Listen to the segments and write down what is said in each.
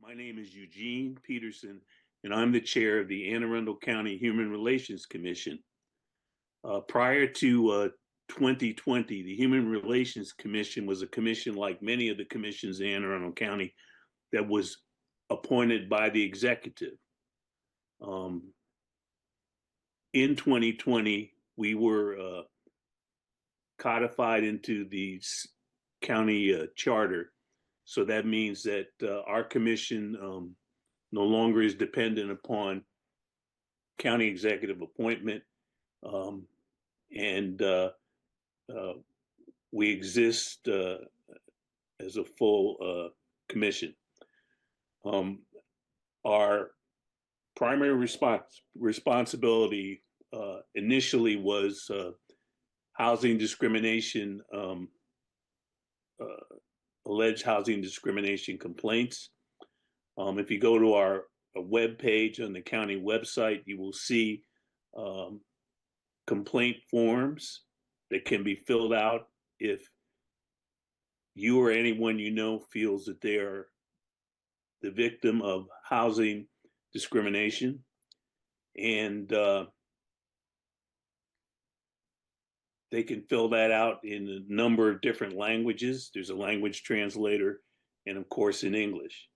My name is Eugene Peterson, and I'm the chair of the Arundel County Human Relations Commission. Prior to 2020, the Human Relations Commission was a commission like many of the commissions in Anne Arundel County that was appointed by the executive. In 2020, we were codified into the county charter. So that means that our commission no longer is dependent upon county executive appointment, and we exist as a full commission. Our primary responsibility initially was housing discrimination, alleged housing discrimination complaints. If you go to our web page on the county website, you will see complaint forms that can be filled out if you or anyone you know feels that they are the victim of housing discrimination. And they can fill that out in a number of different languages. There's a language translator, and of course in English.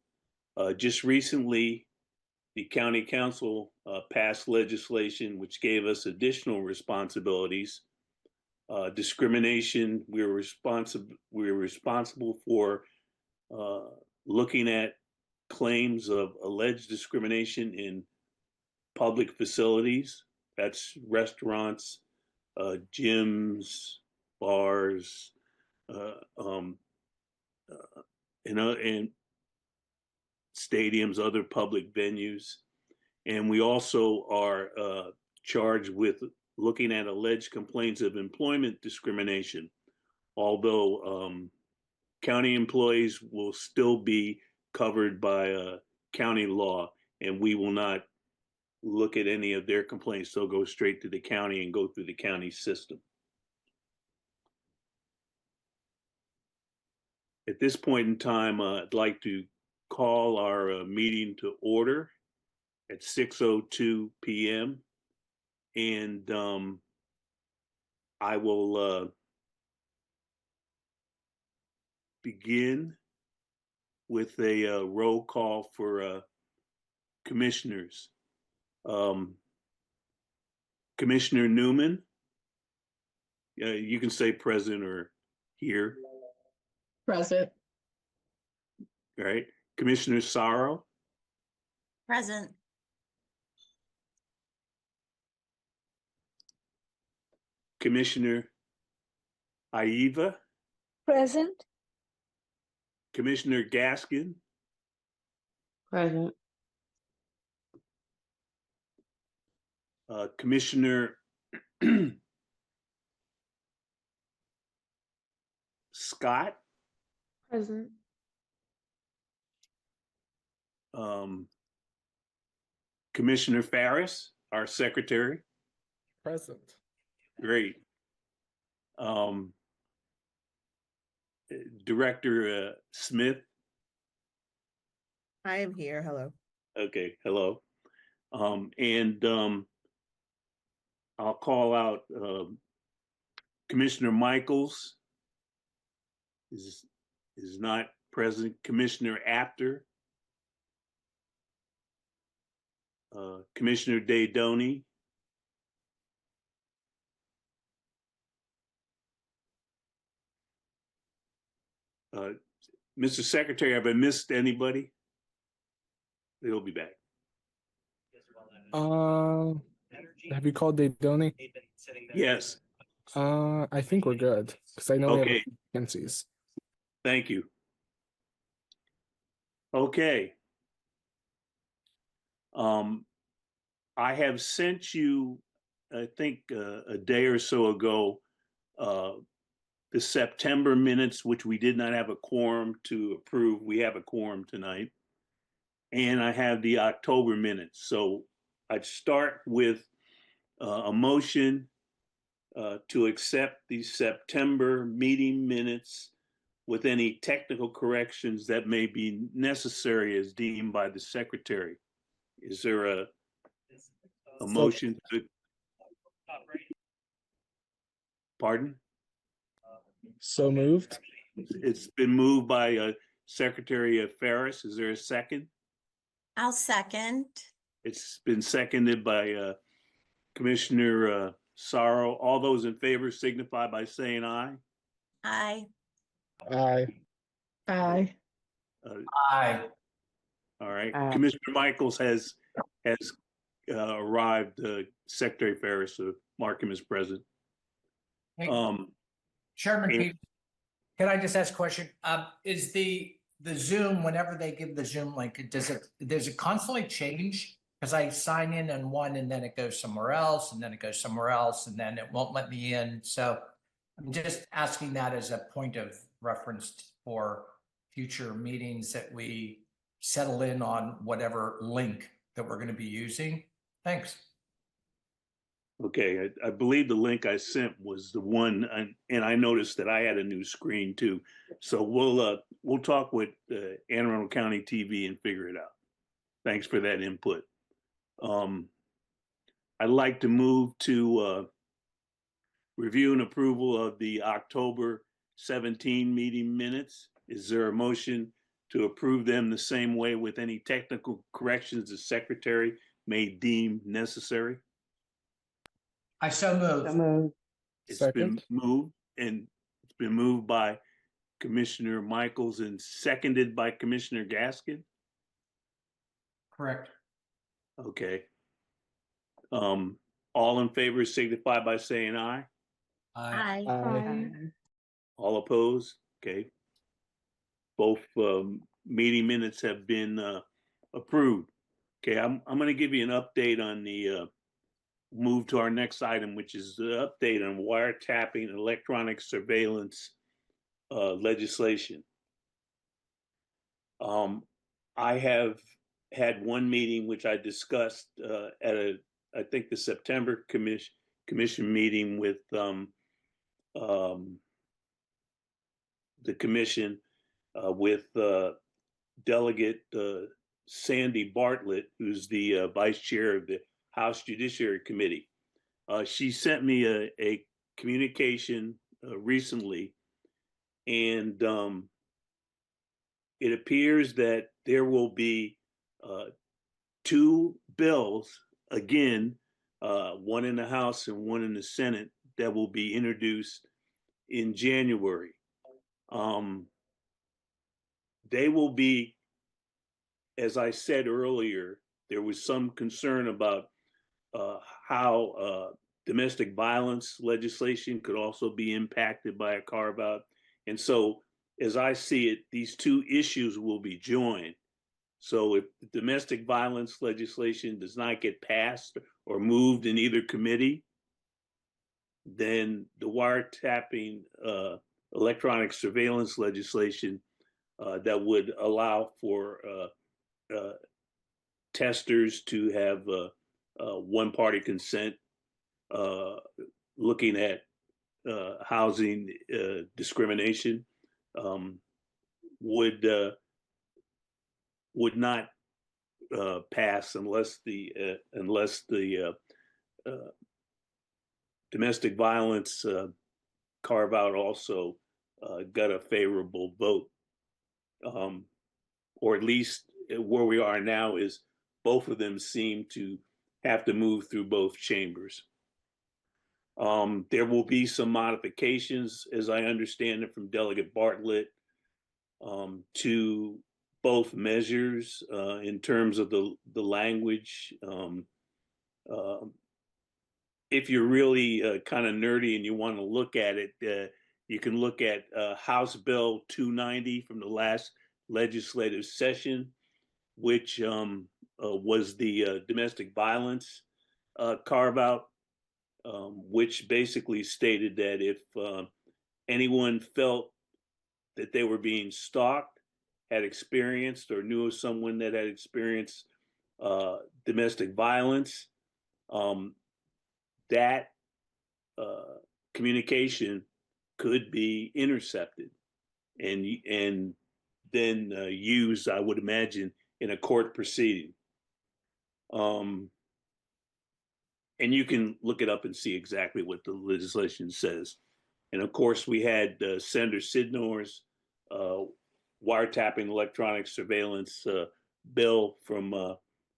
Just recently, the county council passed legislation which gave us additional responsibilities. Discrimination, we're responsible for looking at claims of alleged discrimination in public facilities. That's restaurants, gyms, bars, and stadiums, other public venues. And we also are charged with looking at alleged complaints of employment discrimination, although county employees will still be covered by county law, and we will not look at any of their complaints. They'll go straight to the county and go through the county system. At this point in time, I'd like to call our meeting to order at 6:02 p.m. And I will begin with a roll call for commissioners. Commissioner Newman, you can say present or here. Present. All right. Commissioner Sorrow. Present. Commissioner Aiva. Present. Commissioner Gaskin. Present. Commissioner Scott. Present. Commissioner Farris, our secretary. Present. Great. Director Smith. I am here. Hello. Okay, hello. And I'll call out Commissioner Michaels is not present. Commissioner Apter. Commissioner Daydoni. Mr. Secretary, have I missed anybody? They'll be back. Have you called Daydoni? Yes. I think we're good because I know we have Okay. vacancies. Thank you. Okay. I have sent you, I think, a day or so ago, the September minutes, which we did not have a quorum to approve. We have a quorum tonight. And I have the October minutes. So I'd start with a motion to accept the September meeting minutes with any technical corrections that may be necessary as deemed by the secretary. Is there a motion to, pardon? So moved. It's been moved by Secretary Ferris. Is there a second? I'll second. It's been seconded by Commissioner Sorrow. All those in favor signify by saying aye. Aye. Aye. Aye. Aye. All right. Aye. Commissioner Michaels has arrived. Secretary Ferris, mark him as present. Hey, Um, Chairman and- Pete, can I just ask a question? Is the Zoom, whenever they give the Zoom link, does it constantly change? Because I sign in on one and then it goes somewhere else and then it goes somewhere else and then it won't let me in. So I'm just asking that as a point of reference for future meetings that we settle in on whatever link that we're going to be using. Thanks. Okay, I believe the link I sent was the one, and I noticed that I had a new screen too. So we'll talk with Anne Arundel County TV and figure it out. Thanks for that input. I'd like to move to review and approval of the October 17 meeting minutes. Is there a motion to approve them the same way with any technical corrections the secretary may deem necessary? I so move. So moved. It's been Second. moved, and it's been moved by Commissioner Michaels and seconded by Commissioner Gaskin. Correct. Okay. All in favor signify by saying aye. Aye. Aye. Aye. All opposed? Okay. Both meeting minutes have been approved. Okay, I'm going to give you an update on the move to our next item, which is the update on wiretapping and electronic surveillance legislation. I have had one meeting which I discussed at I think the September commission meeting with the commission with Delegate Sandy Bartlett, who's the vice chair of the House Judiciary Committee. She sent me a communication recently, and it appears that there will be two bills, again, one in the House and one in the Senate, that will be introduced in January. They will be, as I said earlier, there was some concern about how domestic violence legislation could also be impacted by a carve out. And so, as I see it, these two issues will be joined. So if the domestic violence legislation does not get passed or moved in either committee, then the wiretapping electronic surveillance legislation that would allow for testers to have one-party consent, looking at housing discrimination, would not pass unless the domestic violence carve out also got a favorable vote, or at least where we are now is both of them seem to have to move through both chambers. There will be some modifications, as I understand it, from Delegate Bartlett to both measures in terms of the language. If you're really kind of nerdy and you want to look at it, you can look at House Bill 290 from the last legislative session, which was the domestic violence carve out, which basically stated that if anyone felt that they were being stalked, had experienced or knew of someone that had experienced domestic violence, that communication could be intercepted. and then used, I would imagine, in a court proceeding. And you can look it up and see exactly what the legislation says. And of course, we had Senator Sidnor's wiretapping electronic surveillance bill from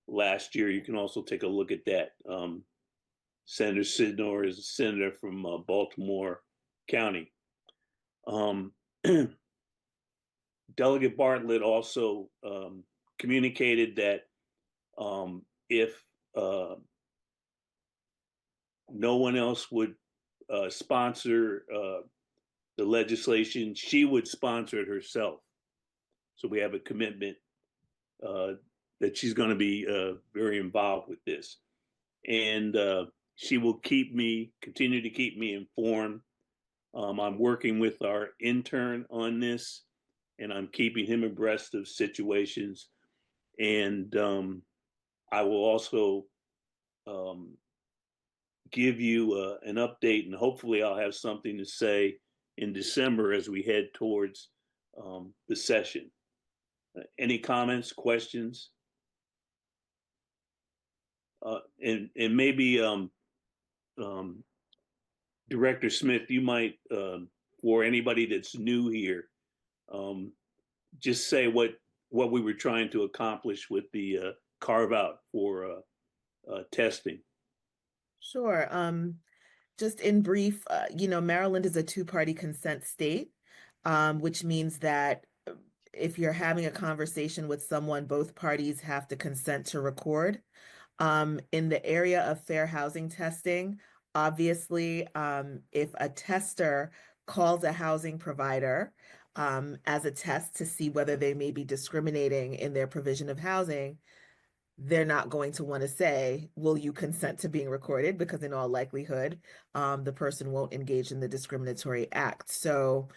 last year. You can also take a look at that. Senator Sidnor is a senator from Baltimore County. Delegate Bartlett also communicated that if no one else would sponsor the legislation, she would sponsor it herself. So we have a commitment that she's going to be very involved with this. And she will continue to keep me informed. I'm working with our intern on this, and I'm keeping him abreast of situations. And I will also give you an update, and hopefully I'll have something to say in December as we head towards the session. Any comments, questions? And maybe Director Smith, you might, for anybody that's new here, just say what we were trying to accomplish with the carve out for testing. Sure. Just in brief, Maryland is a two-party consent state, which means that if you're having a conversation with someone, both parties have to consent to record. In the area of fair housing testing, obviously, if a tester calls a housing provider as a test to see whether they may be discriminating in their provision of housing, they're not going to want to say, will you consent to being recorded? Because in all likelihood, the person won't engage in the discriminatory act. So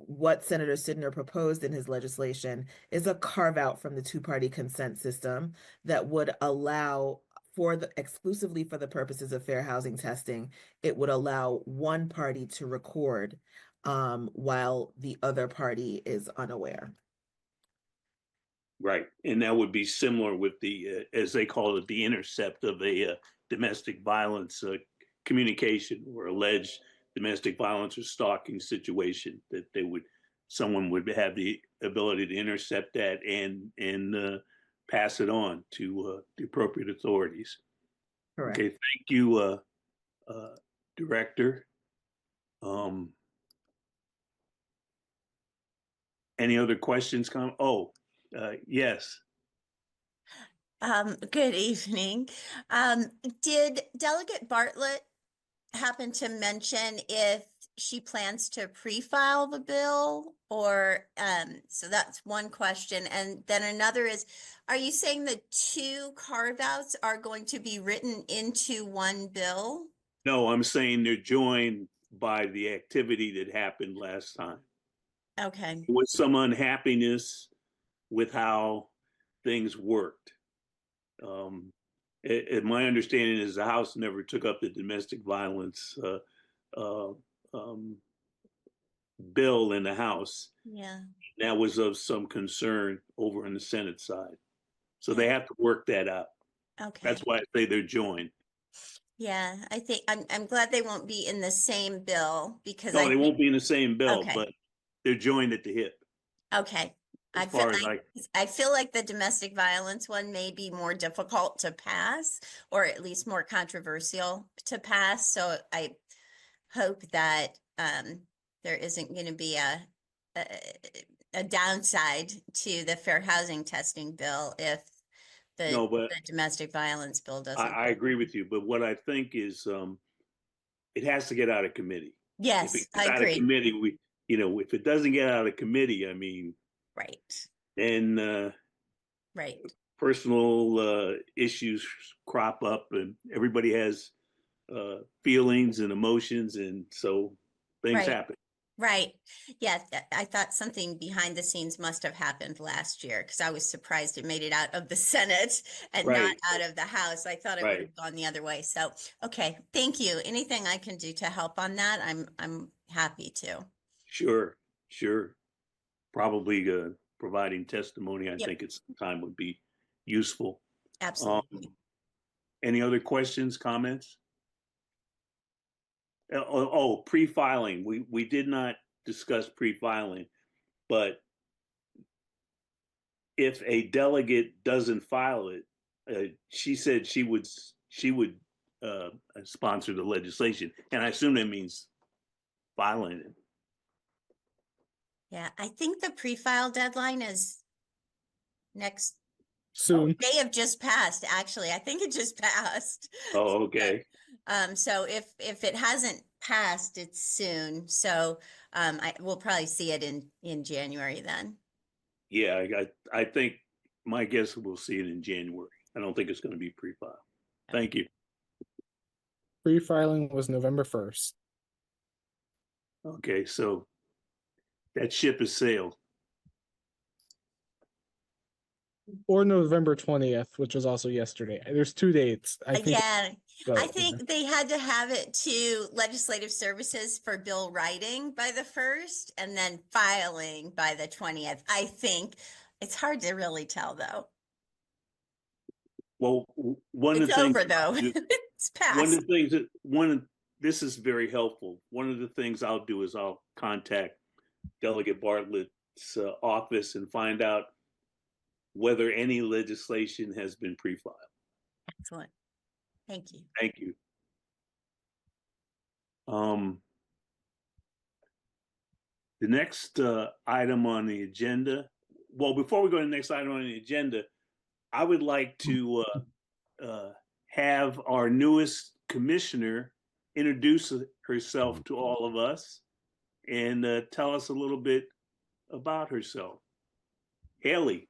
what Senator Sidner proposed in his legislation is a carve out from the two-party consent system that would allow exclusively for the purposes of fair housing testing, it would allow one party to record while the other party is unaware. Right, and that would be similar with the, as they call it, the intercept of a domestic violence communication or alleged domestic violence or stalking situation, that someone would have the ability to intercept that and pass it on to the appropriate authorities. Correct. Okay, thank you, Director. Any other questions? Yes. Good evening. Did Delegate Bartlett happen to mention if she plans to pre-file the bill, or so that's one question. And then another is, are you saying the two carve-outs are going to be written into one bill? No, I'm saying they're joined by the activity that happened last time. Okay. There was some unhappiness with how things worked. My understanding is the House never took up the domestic violence bill in the House. Yeah. That was of some concern over on the Senate side. So they have to work that out. Okay. That's why I say they're joined. Yeah, I think I'm glad they won't be in the same bill, because No, they won't be in the same bill, Okay. but they're joined at the hip. Okay. As far as I feel like the domestic violence one may be more difficult to pass, or at least more controversial to pass. So I hope that there isn't going to be a downside to the fair housing testing bill if the domestic violence bill doesn't. I agree with you, but what I think is it has to get out of committee. Yes, if it I gets out agree. of committee, if it doesn't get out of committee, I mean, Right. then Right. personal issues crop up, and everybody has feelings and emotions, and so things happen. Right. Yeah, I thought something behind the scenes must have happened last year, because I was surprised it made it out of the Senate and not out of the House. I thought it would have gone the other way. So, okay, thank you. Anything I can do to help on that, I'm happy to. Sure. Sure. Probably providing testimony, I Yep. think at some time would be useful. Absolutely. Any other questions, comments? Pre-filing. We did not discuss pre-filing, but if a delegate doesn't file it, she said she would sponsor the legislation, and I assume that means filing it. Yeah, I think the pre-file deadline is next. Soon. May have just passed, actually. I think it just passed. Oh, okay. So if it hasn't passed, it's soon. So we'll probably see it in January then. Yeah, I think my guess we'll see it in January. I don't think it's going to be pre-filed. Thank you. Pre-filing was November 1st. Okay, so that ship has sailed. Or November 20th, which was also yesterday. There's 2 dates. I think. Yeah, So, I think they had to have it to legislative services for bill writing by the 1st and then filing by the 20th. I think it's hard to really tell though. Well, one of It's the things over though. It's passed. this is very helpful. One of the things I'll do is I'll contact Delegate Bartlett's office and find out whether any legislation has been pre-filed. Excellent. Thank you. Thank you. The next item on the agenda. Well, before we go to the next item on the agenda, I would like to have our newest commissioner introduce herself to all of us and tell us a little bit about herself. Haley.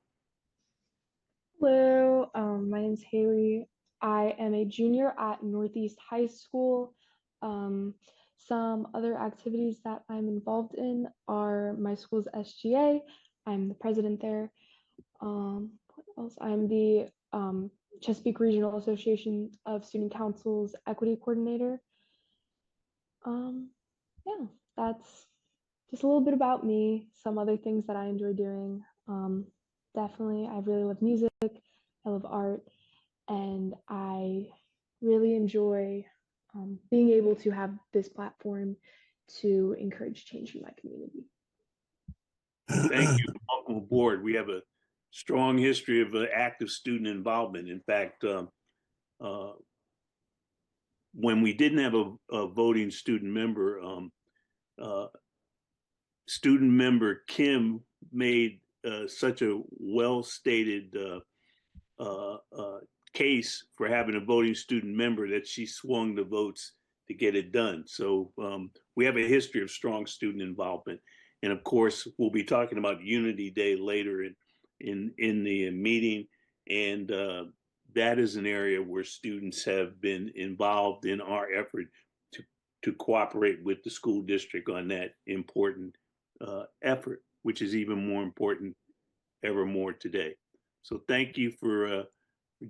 Hello, my name's Haley. I am a junior at Northeast High School. Some other activities that I'm involved in are my school's SGA. I'm the president there. What else? I'm the Chesapeake Regional Association of Student Council's equity coordinator. Yeah, that's just a little bit about me. Some other things that I enjoy doing. Definitely, I really love music. I love art, and I really enjoy being able to have this platform to encourage change in my community. Thank you. Welcome aboard. We have a strong history of active student involvement. In fact, when we didn't have a voting student member, student member Kim made such a well-stated case for having a voting student member that she swung the votes to get it done. So we have a history of strong student involvement. And of course, we'll be talking about Unity Day later in the meeting. And that is an area where students have been involved in our effort to cooperate with the school district on that important effort, which is even more important ever more today. So thank you for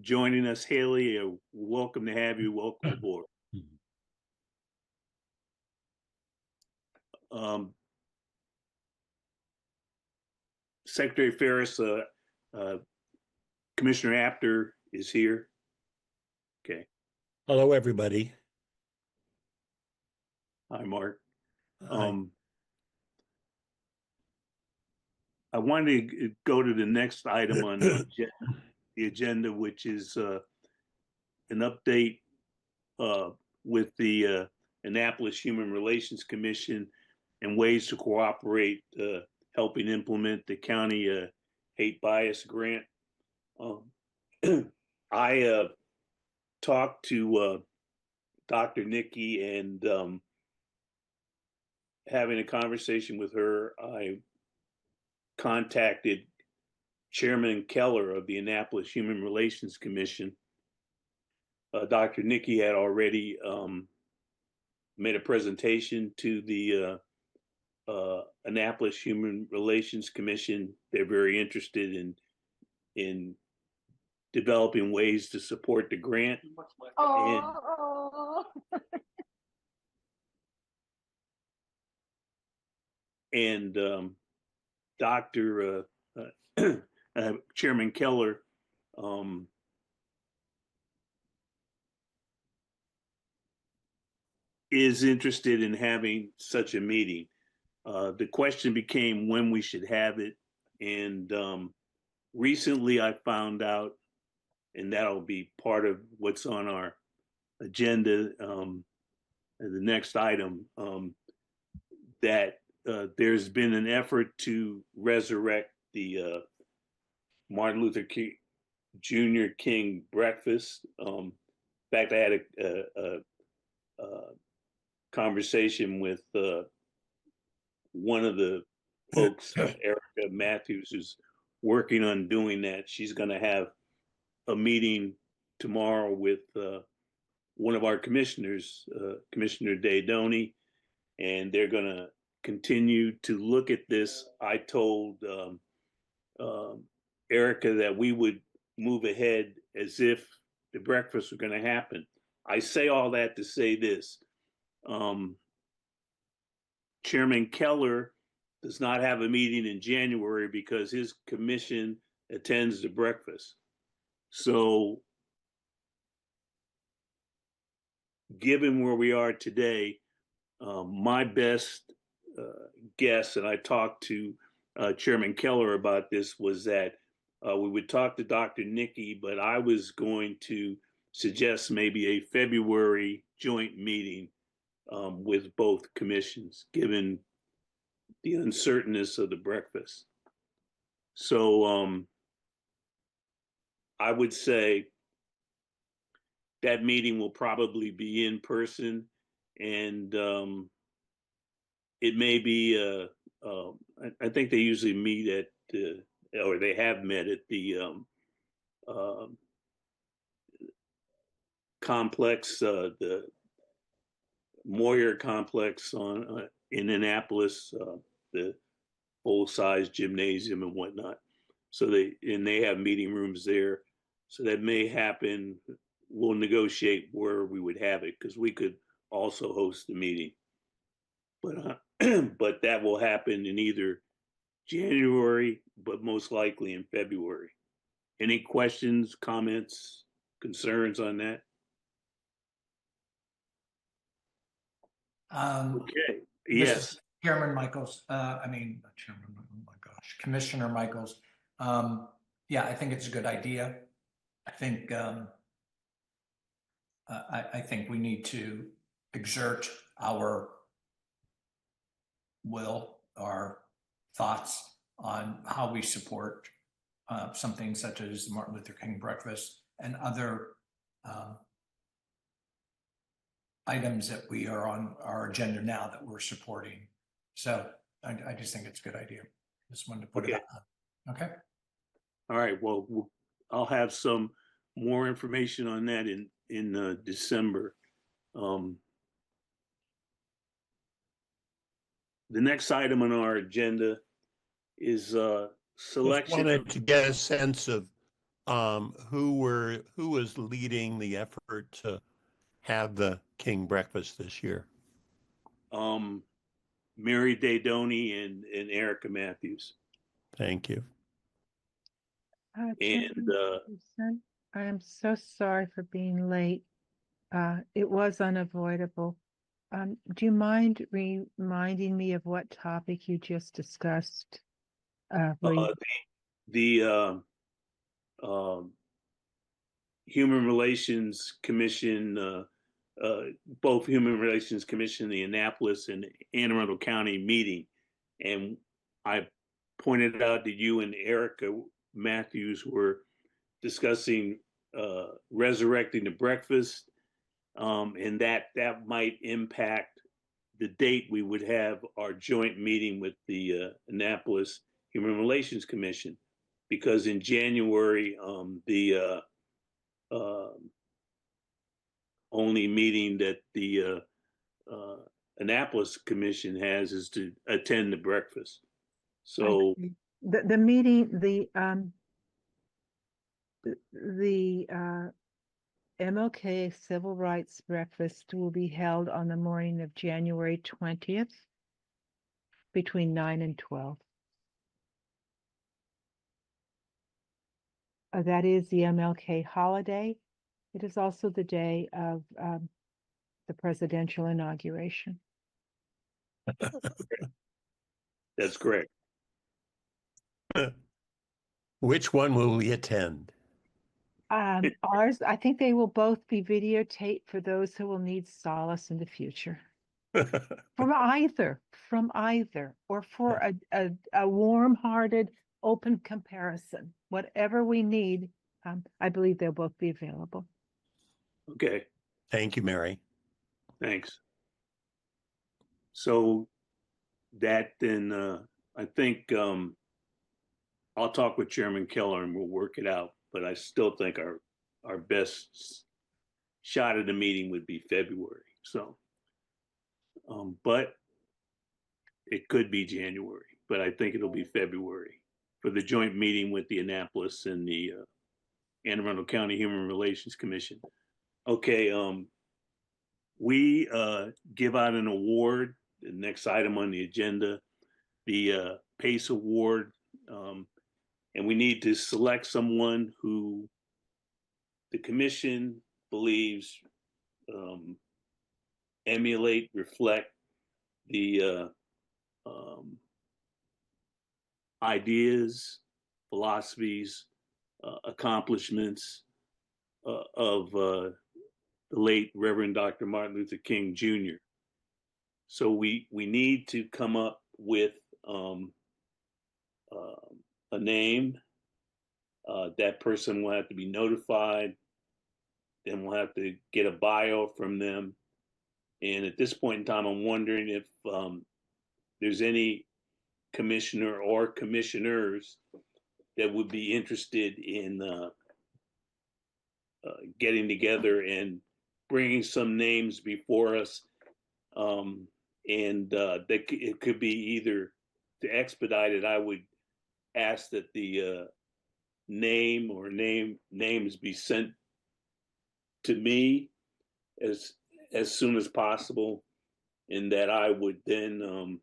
joining us, Haley. Welcome to have you. Welcome aboard. Secretary Ferris, Commissioner Apter is here. Okay. Hello, everybody. Hi, Mark. Hi. I wanted to go to the next item on the agenda, which is an update with the Annapolis Human Relations Commission and ways to cooperate, helping implement the county hate bias grant. I talked to Dr. Nikki, and having a conversation with her, I contacted Chairman Keller of the Annapolis Human Relations Commission. Dr. Nikki had already made a presentation to the Annapolis Human Relations Commission. They're very interested in developing ways to support the grant. and Dr. Chairman Keller is interested in having such a meeting. The question became when we should have it. And recently I found out, and that'll be part of what's on our agenda, the next item, that there's been an effort to resurrect the Martin Luther King Jr. King breakfast. In fact, I had a conversation with one of the folks, Erica Matthews, who's working on doing that. She's going to have a meeting tomorrow with one of our commissioners, Commissioner Daydoni, and they're going to continue to look at this. I told Erica that we would move ahead as if the breakfast were going to happen. I say all that to say this. Chairman Keller does not have a meeting in January because his commission attends the breakfast. So given where we are today, my best guess, and I talked to Chairman Keller about this, was that we would talk to Dr. Nikki, but I was going to suggest maybe a February joint meeting with both commissions, given the uncertainness of the breakfast. So I would say that meeting will probably be in person, and it may be, I think they usually meet at, or they have met at the complex, the Moyer complex on in Annapolis, the full-size gymnasium and whatnot. So they have meeting rooms there. So that may happen. We'll negotiate where we would have it, because we could also host the meeting. But but that will happen in either January, but most likely in February. Any questions, comments, concerns on that? Okay. Yes. Chairman Michaels, not Chairman, oh my gosh, Commissioner Michaels. Yeah, I think it's a good idea. I think I think we need to exert our will, our thoughts on how we support something such as the Martin Luther King breakfast and other items that we are on our agenda now that we're supporting. So I just think it's a good idea. Just wanted to put it out. Okay. All right. Well, I'll have some more information on that in December. The next item on our agenda is selection. Just wanted to get a sense of who was leading the effort to have the King breakfast this year. Mary Daydoni and Erica Matthews. Thank you. And I'm so sorry for being late. It was unavoidable. Do you mind reminding me of what topic you just discussed? The Human Relations Commission, both Human Relations Commission, the Annapolis and Anne Arundel County meeting. And I pointed out that you and Erica Matthews were discussing resurrecting the breakfast, and that might impact the date we would have our joint meeting with the Annapolis Human Relations Commission, because in January, the only meeting that the Annapolis Commission has is to attend the breakfast. So the meeting, the MLK Civil Rights Breakfast will be held on the morning of January 20th. between 9 and 12. That is the MLK holiday. It is also the day of the presidential inauguration. That's correct. Which one will we attend? Ours, I think they will both be videotaped for those who will need solace in the future. From either, or for a warm-hearted, open comparison. Whatever we need, I believe they'll both be available. Okay, Thank you, Mary. thanks. So that then, I think I'll talk with Chairman Keller and we'll work it out. But I still think our best shot at the meeting would be February. So, but it could be January. But I think it'll be February for the joint meeting with the Annapolis and the Anne Arundel County Human Relations Commission. Okay, we give out an award, the next item on the agenda, the PACE Award, and we need to select someone who the commission believes emulate, reflect the ideas, philosophies, accomplishments of the late Reverend Dr. Martin Luther King Jr. So we need to come up with a name. That person will have to be notified. Then we'll have to get a bio from them. And at this point in time, I'm wondering if there's any commissioner or commissioners that would be interested in getting together and bringing some names before us. It could be either to expedite it, I would ask that the names be sent to me as soon as possible, and that I would then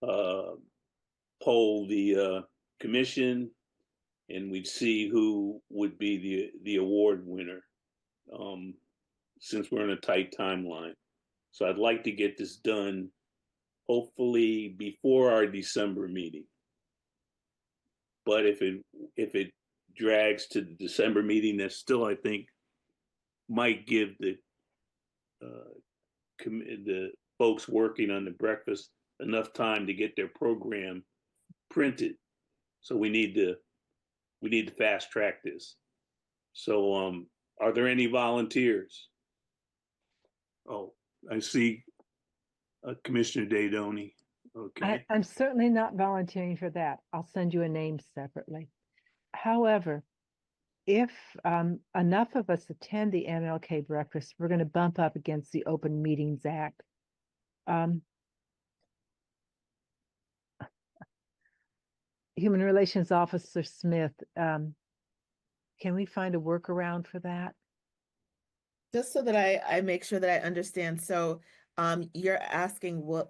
poll the commission, and we'd see who would be the award winner, since we're in a tight timeline. So I'd like to get this done hopefully before our December meeting. But if it drags to the December meeting, that still, I think, might give the folks working on the breakfast enough time to get their program printed. So we need to fast track this. So are there any volunteers? Oh, I see Commissioner Daydoni. Okay. I'm certainly not volunteering for that. I'll send you a name separately. However, if enough of us attend the MLK breakfast, we're going to bump up against the Open Meetings Act. Human Relations Officer Smith, can we find a workaround for that? Just so that I make sure that I understand. So you're asking what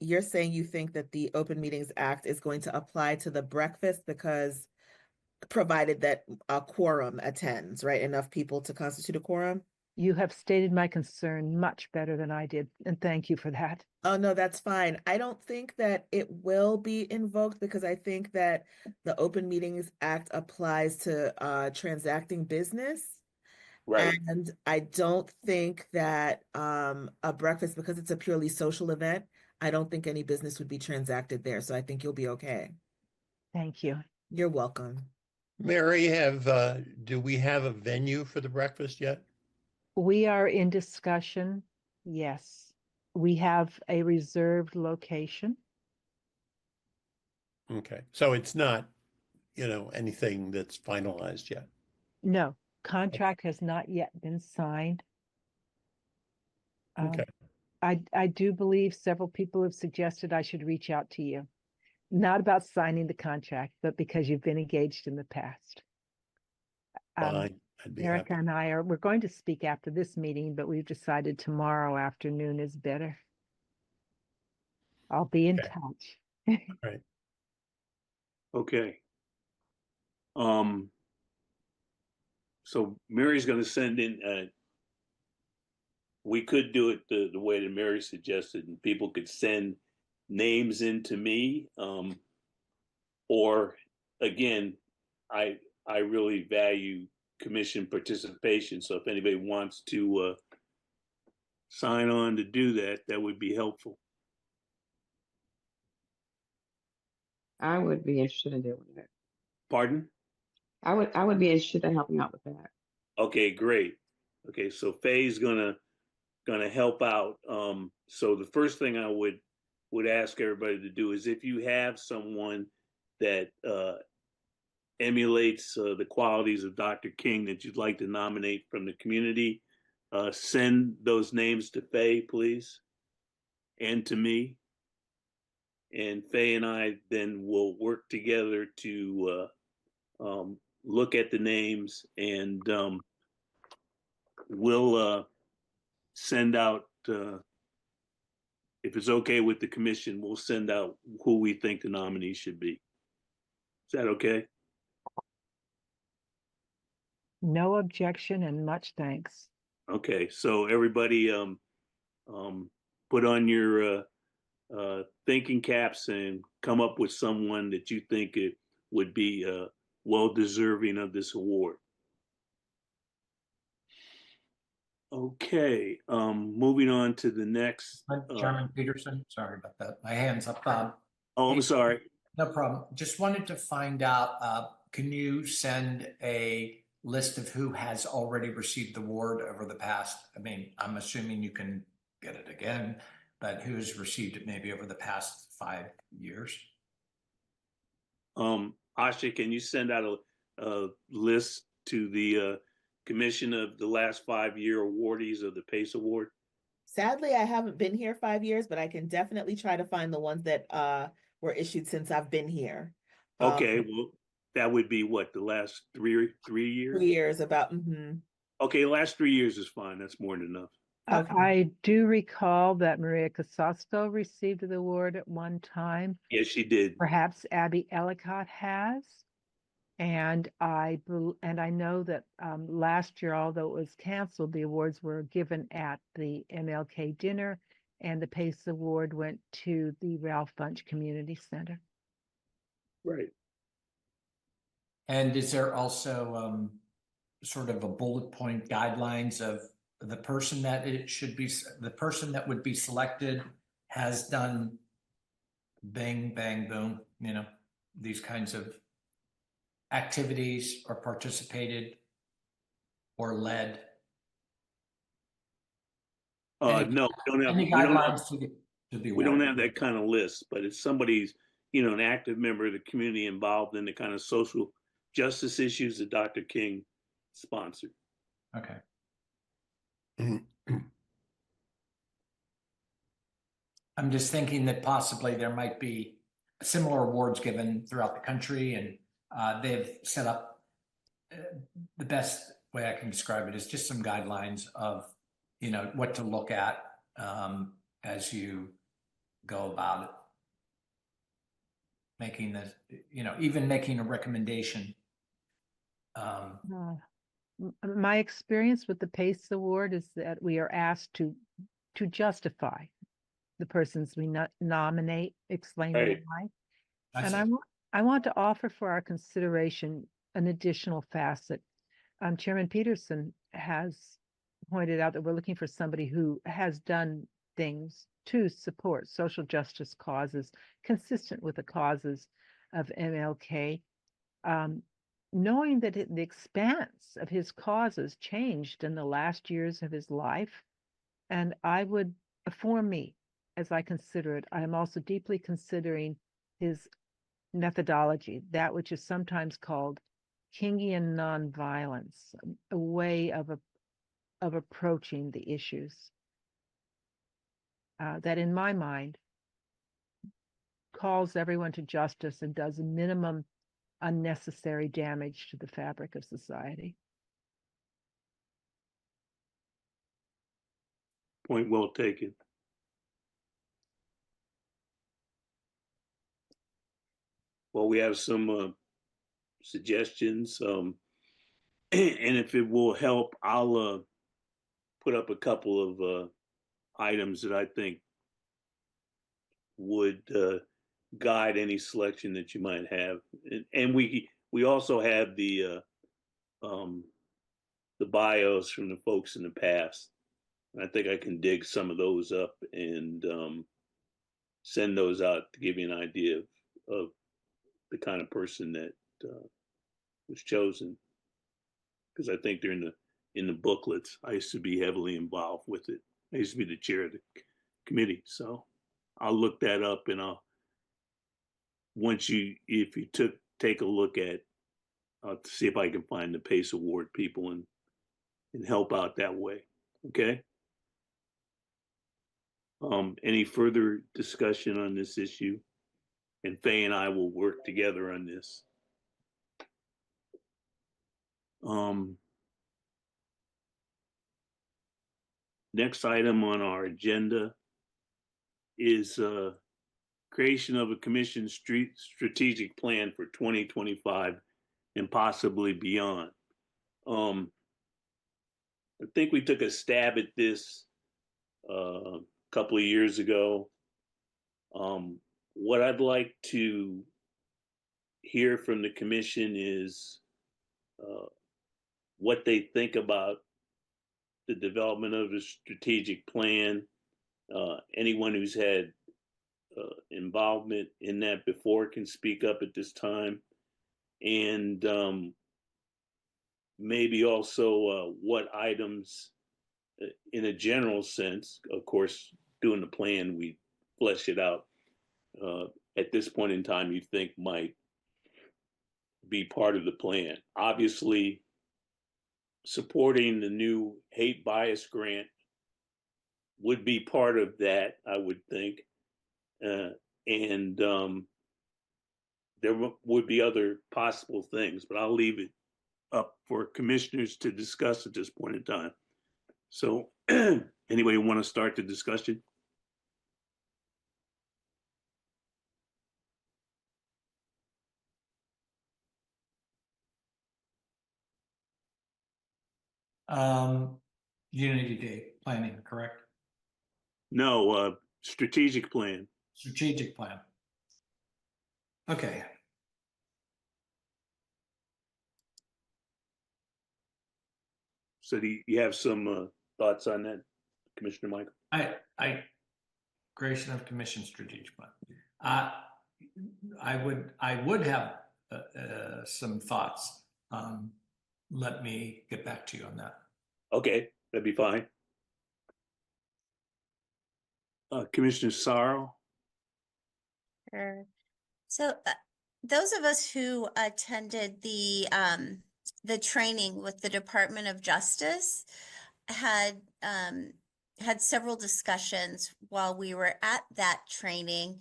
you're saying, you think that the Open Meetings Act is going to apply to the breakfast, because provided that a quorum attends, right? Enough people to constitute a quorum? You have stated my concern much better than I did, and thank you for that. Oh, no, that's fine. I don't think that it will be invoked, because I think that the Open Meetings Act applies to transacting business. Right. And I don't think that a breakfast, because it's a purely social event, I don't think any business would be transacted there. So I think you'll be okay. Thank you. You're welcome. Mary, do we have a venue for the breakfast yet? We are in discussion. Yes, we have a reserved location. Okay, so it's not, anything that's finalized yet. No, contract has not yet been signed. Okay. I do believe several people have suggested I should reach out to you, not about signing the contract, but because you've been engaged in the past. Fine, I'd be Erica happy. and we're going to speak after this meeting, but we've decided tomorrow afternoon is better. I'll be in Okay. touch. Right. Okay. So Mary's going to send in, we could do it the way that Mary suggested, and people could send names in to me. Or again, I I really value commission participation. So if anybody wants to sign on to do that, that would be helpful. I would be interested in doing it. Pardon? I would be interested in helping out with that. Okay, great. Okay, so Faye's gonna help out. So the first thing I would ask everybody to do is if you have someone that emulates the qualities of Dr. King that you'd like to nominate from the community, send those names to Faye, please, and to me. And Faye and I then will work together to look at the names, and we'll send out, if it's okay with the commission, we'll send out who we think the nominees should be. Is that okay? No objection and much thanks. Okay, so everybody put on your thinking caps and come up with someone that you think it would be well deserving of this award. Okay, moving on to the next. Chairman Peterson, sorry about that. My hand's up. Oh, I'm sorry. No problem. Just wanted to find out, can you send a list of who has already received the award over the past? I mean, I'm assuming you can get it again, but who's received it maybe over the past 5 years? Asha, can you send out a list to the commission of the last 5-year awardees of the PACE Award? Sadly, I haven't been here 5 years, but I can definitely try to find the ones that were issued since I've been here. Okay, well, that would be what, the last three years? 3 years about. Okay, last 3 years is fine. That's more than enough. Okay. I do recall that Maria Casasto received the award at one time. Yes, she did. Perhaps Abby Ellicott has. And I know that last year, although it was canceled, the awards were given at the MLK dinner, and the PACE Award went to the Ralph Bunche Community Center. Right. And is there also sort of a bullet point guidelines of the person that it should be, the person that would be selected has done bang, bang, boom, these kinds of activities or participated or led? No, Any guidelines to the we don't award? have that kind of list, but if somebody's, an active member of the community involved in the kind of social justice issues that Dr. King sponsored. Okay. I'm just thinking that possibly there might be similar awards given throughout the country, and they've set up the best way I can describe it is just some guidelines of, what to look at as you go about it. Making the, even making a recommendation. My experience with the PACE Award is that we are asked to justify the persons we nominate, explaining Right. why. And I want to offer for our consideration an additional facet. Chairman Peterson has pointed out that we're looking for somebody who has done things to support social justice causes consistent with the causes of MLK. Knowing that the expanse of his causes changed in the last years of his life, and for me, as I consider it, I am also deeply considering his methodology, that which is sometimes called Kingian nonviolence, a way of approaching the issues that, in my mind, calls everyone to justice and does minimum unnecessary damage to the fabric of society. Point well taken. Well, we have some suggestions, and if it will help, I'll put up a couple of items that I think would guide any selection that you might have. And we also have the bios from the folks in the past. I think I can dig some of those up and send those out to give you an idea of the kind of person that was chosen. Because I think they're in the booklets. I used to be heavily involved with it. I used to be the chair of the committee, so I'll look that up, and if you take a look at, I'll see if I can find the PACE Award people and help out that way. Okay. Any further discussion on this issue? And Faye and I will work together on this. Next item on our agenda is creation of a commission strategic plan for 2025 and possibly beyond. I think we took a stab at this a couple of years ago. What I'd like to hear from the commission is what they think about the development of a strategic plan. Anyone who's had involvement in that before can speak up at this time. And maybe also what items, in a general sense, of course, doing the plan, we flesh it out. At this point in time, you think might be part of the plan. Obviously, supporting the new hate bias grant would be part of that, I would think. And there would be other possible things, but I'll leave it up for commissioners to discuss at this point in time. So anybody want to start the discussion? Unity Day planning, correct? No, strategic plan. Strategic plan. Okay. So do you have some thoughts on that, Commissioner Michael? I creation of commission strategic plan. I would have some thoughts. Let me get back to you on that. Okay, that'd be fine. Commissioner Sorrow. Sure. So those of us who attended the training with the Department of Justice had several discussions while we were at that training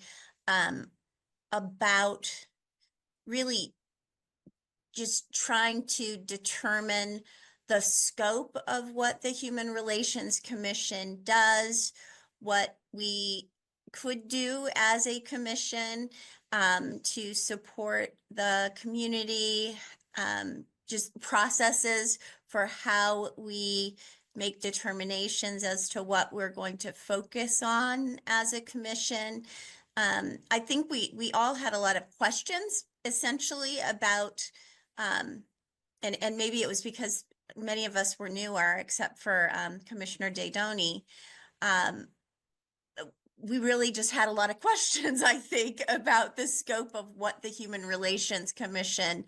about really just trying to determine the scope of what the Human Relations Commission does, what we could do as a commission to support the community, just processes for how we make determinations as to what we're going to focus on as a commission. I think we all had a lot of questions essentially about, and maybe it was because many of us were newer, except for Commissioner Daydoni. We really just had a lot of questions, I think, about the scope of what the Human Relations Commission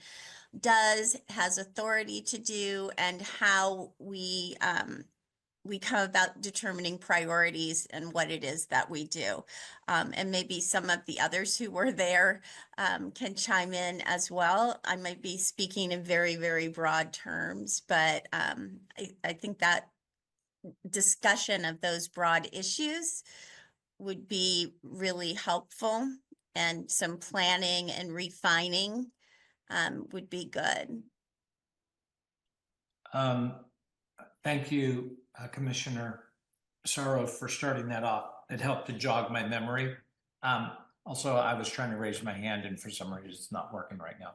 does, has authority to do, and how we come about determining priorities and what it is that we do. And maybe some of the others who were there can chime in as well. I might be speaking in very, very broad terms, but I think that discussion of those broad issues would be really helpful, and some planning and refining would be good. Thank you, Commissioner Sorrow, for starting that off. It helped to jog my memory. Also, I was trying to raise my hand and for some reason it's not working right now.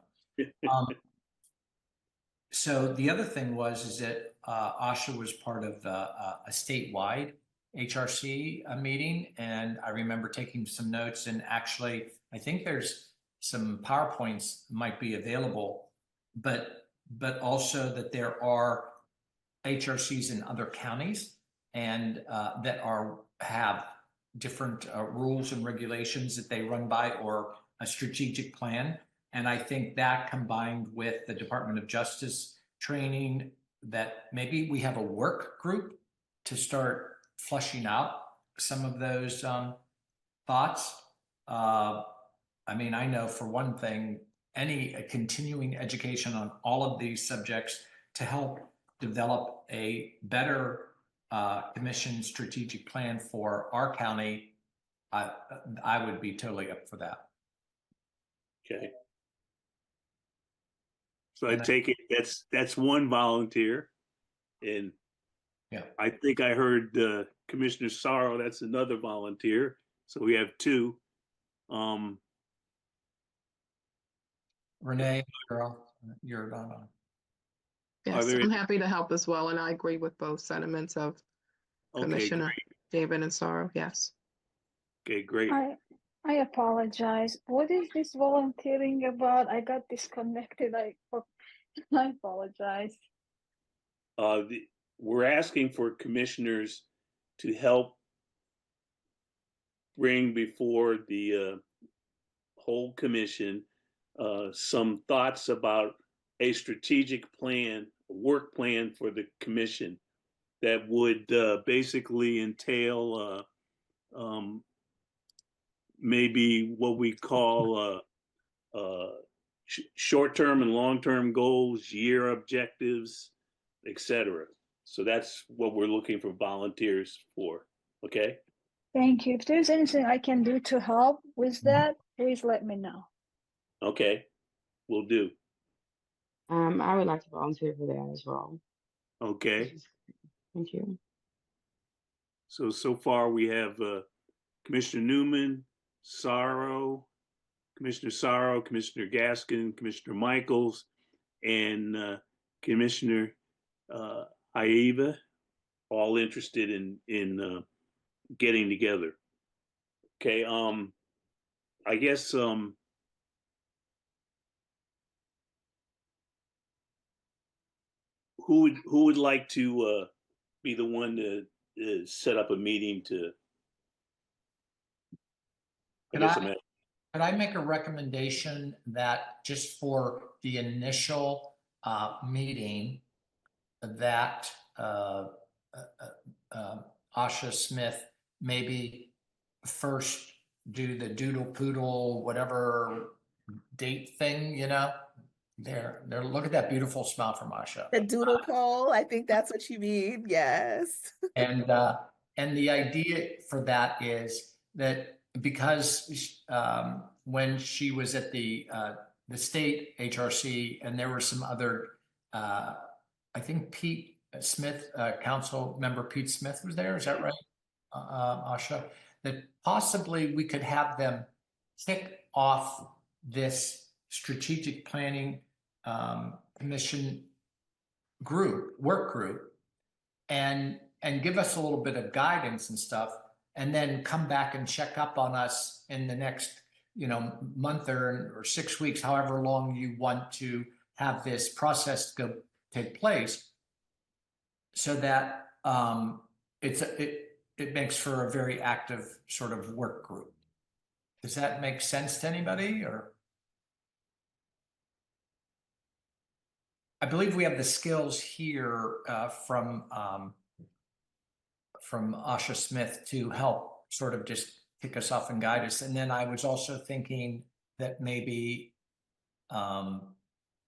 So the other thing is that Asha was part of a statewide HRC meeting, and I remember taking some notes. And actually, I think there's some PowerPoints might be available, but also that there are HRCs in other counties and that have different rules and regulations that they run by, or a strategic plan. And I think that combined with the Department of Justice training, that maybe we have a work group to start fleshing out some of those thoughts. I mean, I know for one thing, any continuing education on all of these subjects to help develop a better commission strategic plan for our county, I would be totally up for that. Okay. So I take it that's one volunteer, and yeah, I think I heard Commissioner Sorrow. That's another volunteer. So we have two. Renee, you're on. Yes, there I'm any- happy to help as well, and I agree with both sentiments of Okay, Commissioner great. David and Sorrow. Yes. Okay, great. I apologize. What is this volunteering about? I got disconnected. I apologize. We're asking for commissioners to help bring before the whole commission some thoughts about a strategic plan, a work plan for the commission that would basically entail maybe what we call short-term and long-term goals, year objectives, etc. So that's what we're looking for volunteers for. Okay. Thank you. If there's anything I can do to help with that, please let me know. Okay, we'll do. I would like to volunteer for that as well. Okay. Thank you. So far we have Commissioner Newman, Commissioner Sorrow, Commissioner Gaskin, Commissioner Michaels, and Commissioner Aiva, all interested in getting together. Okay. I guess who would like to be the one to set up a meeting to? Could I make a recommendation that just for the initial meeting, that Asha Smith maybe first do the doodle poodle, whatever date thing, you know? There, look at that beautiful smile from Asha. The doodle poll, I think that's what you mean. Yes. And the idea for that is that because when she was at the state HRC, and there were some other, I think Pete Smith, council member Pete Smith was there. Is that right, Asha? That possibly we could have them kick off this strategic planning commission work group, and give us a little bit of guidance and stuff, and then come back and check up on us in the next, month or 6 weeks, however long you want to have this process take place, so that it makes for a very active sort of work group. Does that make sense to anybody? Or I believe we have the skills here from Asha Smith to help sort of just kick us off and guide us. And then I was also thinking that maybe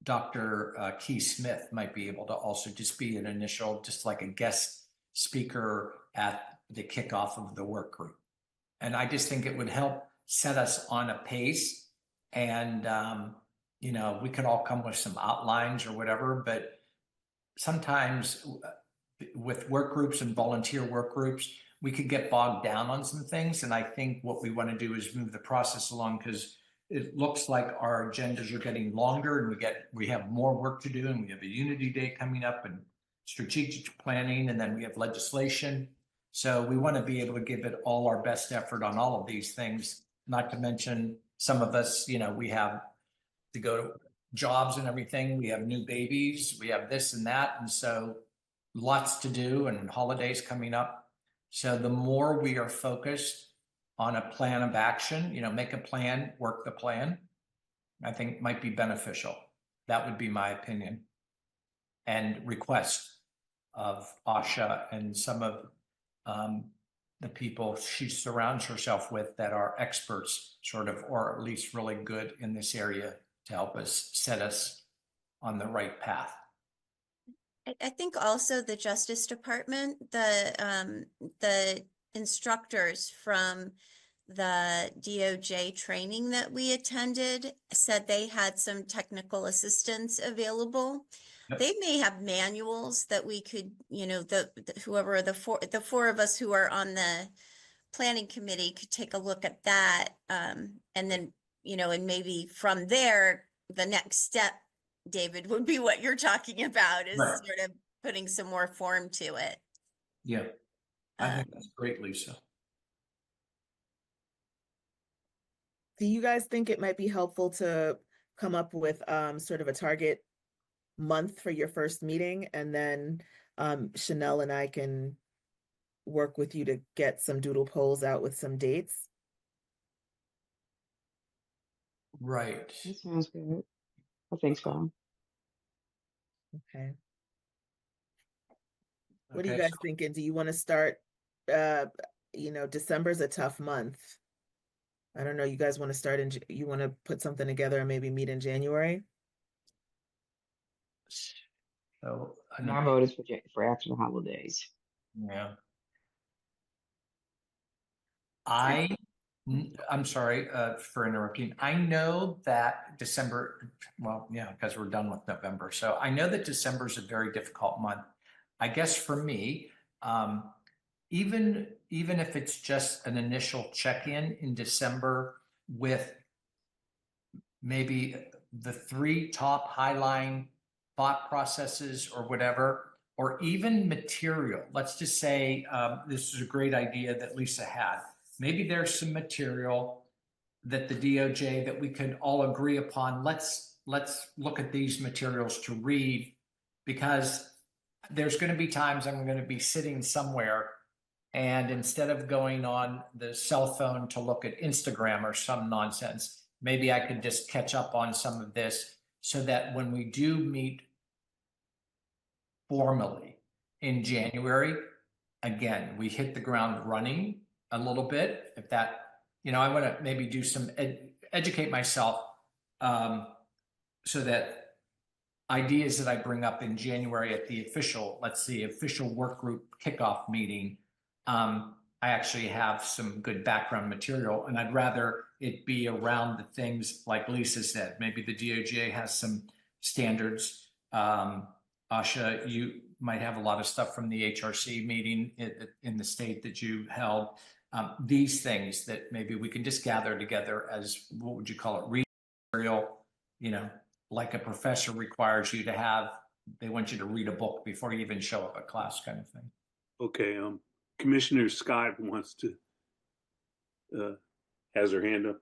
Dr. Key Smith might be able to also just be an initial, just like a guest speaker at the kickoff of the work group. And I just think it would help set us on a pace, and we could all come with some outlines or whatever, but sometimes with work groups and volunteer work groups, we could get bogged down on some things. And I think what we want to do is move the process along, because it looks like our agendas are getting longer, and we have more work to do, and we have a Unity Day coming up, and strategic planning, and then we have legislation. So we want to be able to give it all our best effort on all of these things, not to mention some of us, we have to go to jobs and everything. We have new babies, we have this and that. And so lots to do, and holidays coming up. So the more we are focused on a plan of action, make a plan, work the plan, I think might be beneficial. That would be my opinion and request of Asha and some of the people she surrounds herself with that are experts, sort of, or at least really good in this area, to help us set us on the right path. I think also the Justice Department, the instructors from the DOJ training that we attended said they had some technical assistance available. Yep. They may have manuals that we could, whoever the four of us who are on the planning committee could take a look at that. And then, and maybe from there, the next step, David, would be what you're talking about, is Right. sort of putting some more form to it. Yeah, I think that's great, Lisa. Do you guys think it might be helpful to come up with sort of a target month for your first meeting, and then Chanel and I can work with you to get some doodle polls out with some dates? Right. That sounds good. I think so. Okay. What are you Okay, guys thinking? Do you want to start, December's a tough month. I don't know, you guys want to start you want to put something together and maybe meet in January? So, My vote is for after the holidays. yeah. I'm sorry for interrupting. I know that December, well, yeah, because we're done with November. So I know that December is a very difficult month. I guess for me, even if it's just an initial check-in in December with maybe the 3 top highline thought processes or whatever, or even material. Let's just say this is a great idea that Lisa had. Maybe there's some material that the DOJ that we could all agree upon. Let's look at these materials to read, because there's going to be times I'm going to be sitting somewhere, and instead of going on the cell phone to look at Instagram or some nonsense, maybe I could just catch up on some of this, so that when we do meet formally in January, again, we hit the ground running a little bit. If that, I want to maybe do some educate myself, so that ideas that I bring up in January at the official work group kickoff meeting, I actually have some good background material, and I'd rather it be around the things like Lisa said. Maybe the DOJ has some standards. Asha, you might have a lot of stuff from the HRC meeting in the state that you held. These things that maybe we can just gather together as, what would you call it, read material, like a professor requires you to have. They want you to read a book before you even show up at class, kind of thing. Okay, Commissioner Scott wants to, has her hand up.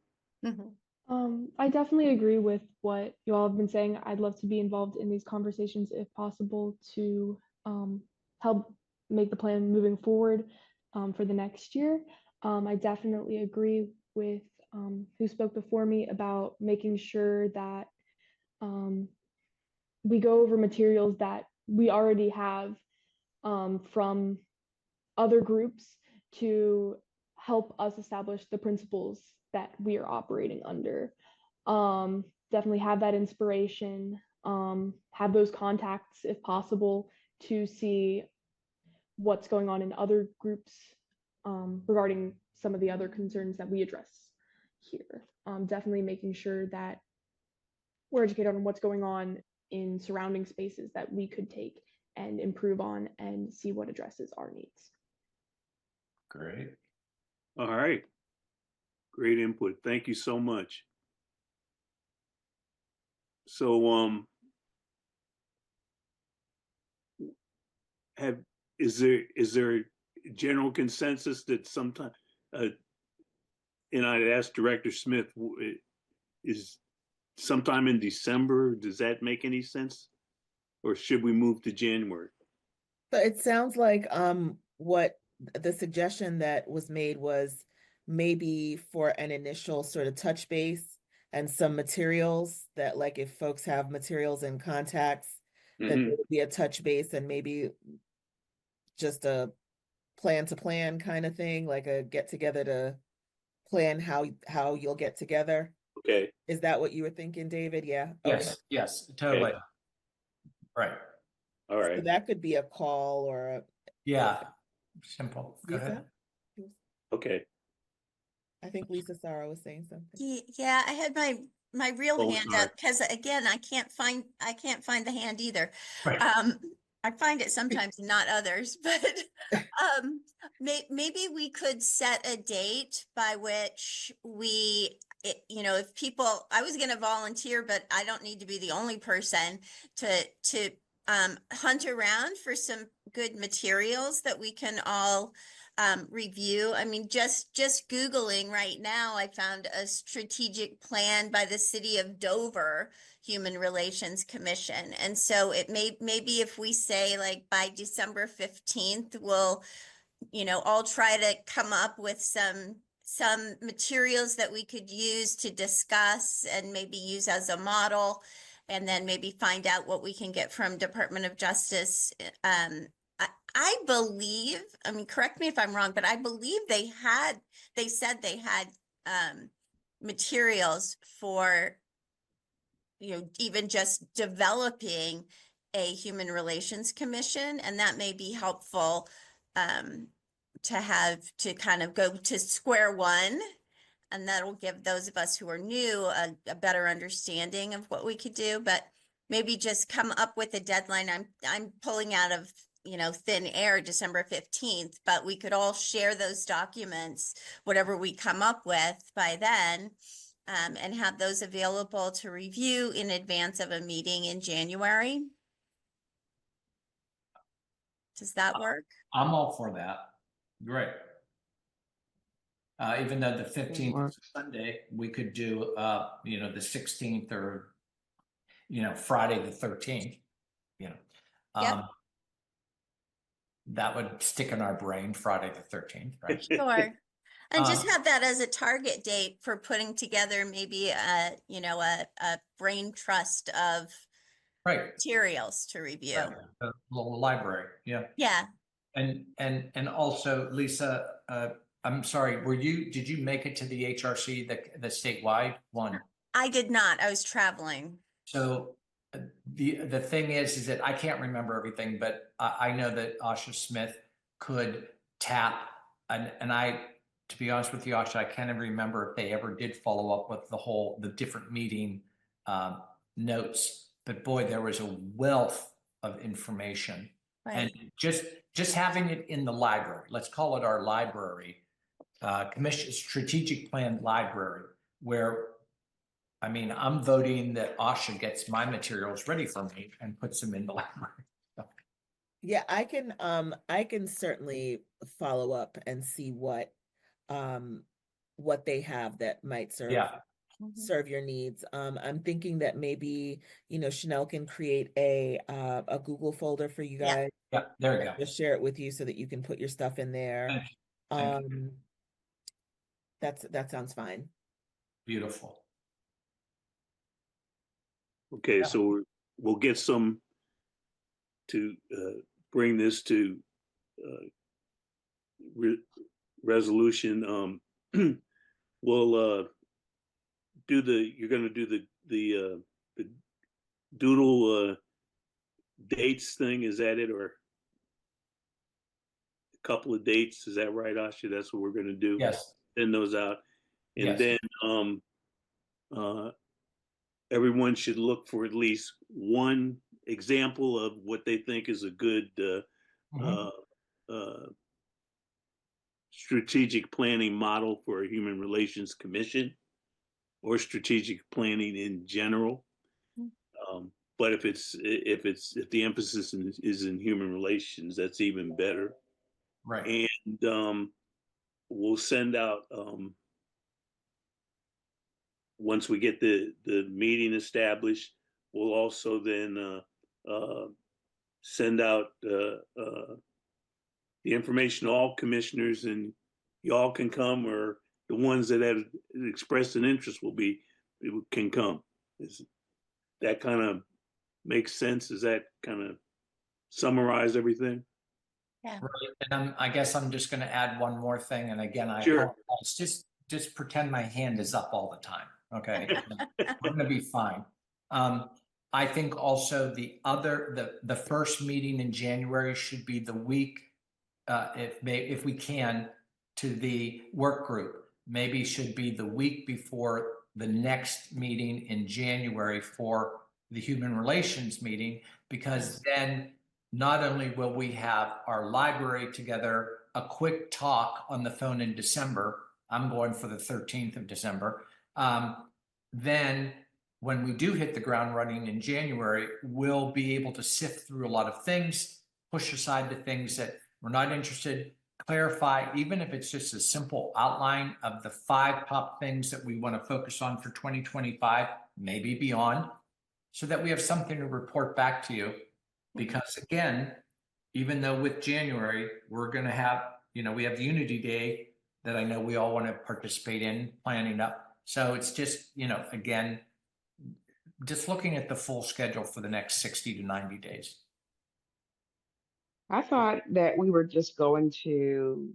I definitely agree with what you all have been saying. I'd love to be involved in these conversations if possible, to help make the plan moving forward for the next year. I definitely agree with who spoke before me about making sure that we go over materials that we already have from other groups to help us establish the principles that we are operating under. Definitely have that inspiration, have those contacts if possible, to see what's going on in other groups regarding some of the other concerns that we address here. Definitely making sure that we're educated on what's going on in surrounding spaces that we could take and improve on and see what addresses our needs. Great. All right. Great input. Thank you so much. So, is there a general consensus that sometime, and I'd ask Director Smith, is sometime in December, does that make any sense? Or should we move to January? So it sounds like what the suggestion that was made was maybe for an initial sort of touch base and some materials that, like, if folks have materials and contacts, that there would be a touch base and maybe just a plan to plan kind of thing, like a get together to plan how you'll get together. Okay. Is that what you were thinking, David? Yeah. Okay. Yes, yes, totally. Right. All So right. that could be a call or a Yeah. Simple. Go Lisa? ahead. Okay. I think Lisa Sarah was saying something. Yeah, I had my real Oh, hand sorry. up because again, I can't find the hand either. Right. I find it sometimes, not others, but maybe we could set a date by which if people, I was going to volunteer, but I don't need to be the only person to hunt around for some good materials that we can all review. I mean, just Googling right now, I found a strategic plan by the City of Dover Human Relations Commission. And so maybe if we say, like, by December 15th, we'll, all try to come up with some materials that we could use to discuss and maybe use as a model, and then maybe find out what we can get from Department of Justice. I believe, I mean, correct me if I'm wrong, but I believe they said they had materials for, even just developing a human relations commission, and that may be helpful to have to kind of go to square one, and that'll give those of us who are new a better understanding of what we could do. But maybe just come up with a deadline. I'm pulling out of thin air December 15th, but we could all share those documents, whatever we come up with by then, and have those available to review in advance of a meeting in January. Does that work? I'm all for that. Great. Even though the 15th is works. Sunday, we could do, the 16th or, Friday the 13th, Yep. That would stick in our brain, Friday the 13th, right? Sure. And just have that as a target date for putting together maybe a brain trust of Right. materials to review. Right. A little library. Yeah. Yeah. And also, Lisa, I'm sorry, did you make it to the HRC, the statewide one? I did not. I was traveling. So the thing is that I can't remember everything, but I know that Asha Smith could tap, and to be honest with you, Asha, I can't even remember if they ever did follow up with the different meeting notes. But boy, there was a wealth of information. Right. And just having it in the library, let's call it our library, commission strategic plan library, where, I mean, I'm voting that Asha gets my materials ready for me and puts them in the library. Yeah, I can certainly follow up and see what they have that might serve your needs. I'm thinking that maybe, Chanel can create a Google folder for you guys. Yeah, there you go. Just share it with you so that you can put your stuff in there. Thank you. That sounds fine. Beautiful. Okay, Yeah. so we'll get some to bring this to resolution. We'll you're going to do the doodle dates thing. Is that it, or a couple of dates? Is that right, Asha? That's what we're going to do. Yes. Send those out, and Yes. then everyone should look for at least one example of what they think is a good strategic planning model for a human relations commission or strategic planning in general. But if the emphasis is in human relations, that's even better. Right. And we'll send out once we get the meeting established. We'll also then send out the information to all commissioners, and y'all can come, or the ones that have expressed an interest can come. That kind of makes sense? Does that kind of summarize everything? Yeah. Right. And I guess I'm just gonna add one more thing, and again, I Sure. apologize. Just pretend my hand is up all the time, okay? We're gonna be fine. I think also the first meeting in January should be the week, if we can, to the work group. Maybe should be the week before the next meeting in January for the human relations meeting, because then not only will we have our library together, a quick talk on the phone in December. I'm going for the 13th of December. Then when we do hit the ground running in January, we'll be able to sift through a lot of things, push aside the things that we're not interested, clarify, even if it's just a simple outline of the 5 top things that we want to focus on for 2025, maybe beyond, so that we have something to report back to you. Because again, even though with January, we're going to have, we have Unity Day that I know we all want to participate in planning up. So it's just, again, just looking at the full schedule for the next 60 to 90 days. I thought that we were just going to,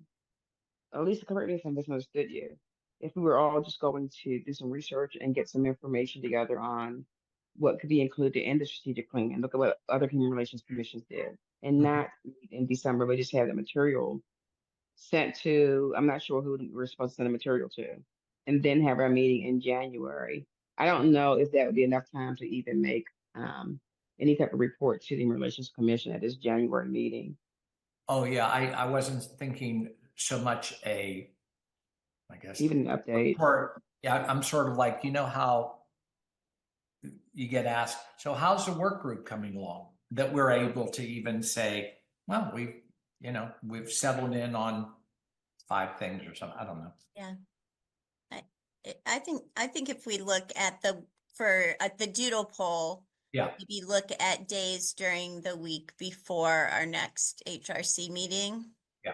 at least correct me if I misunderstood you, if we were all just going to do some research and get some information together on what could be included in the strategic plan and look at what other human relations commissions did, and not in December, but just have the material sent to, I'm not sure who we're supposed to send the material to, and then have our meeting in January. I don't know if that would be enough time to even make any type of report to the Human Relations Commission at this January meeting. Oh yeah, I wasn't thinking so much I guess Even an update. Yeah, I'm sort of like, how you get asked, so how's the work group coming along? That we're able to even say, well, we've settled in on 5 things or something. I don't know. Yeah. I think if we look at the doodle poll, Yeah. maybe look at days during the week before our next HRC meeting. Yeah.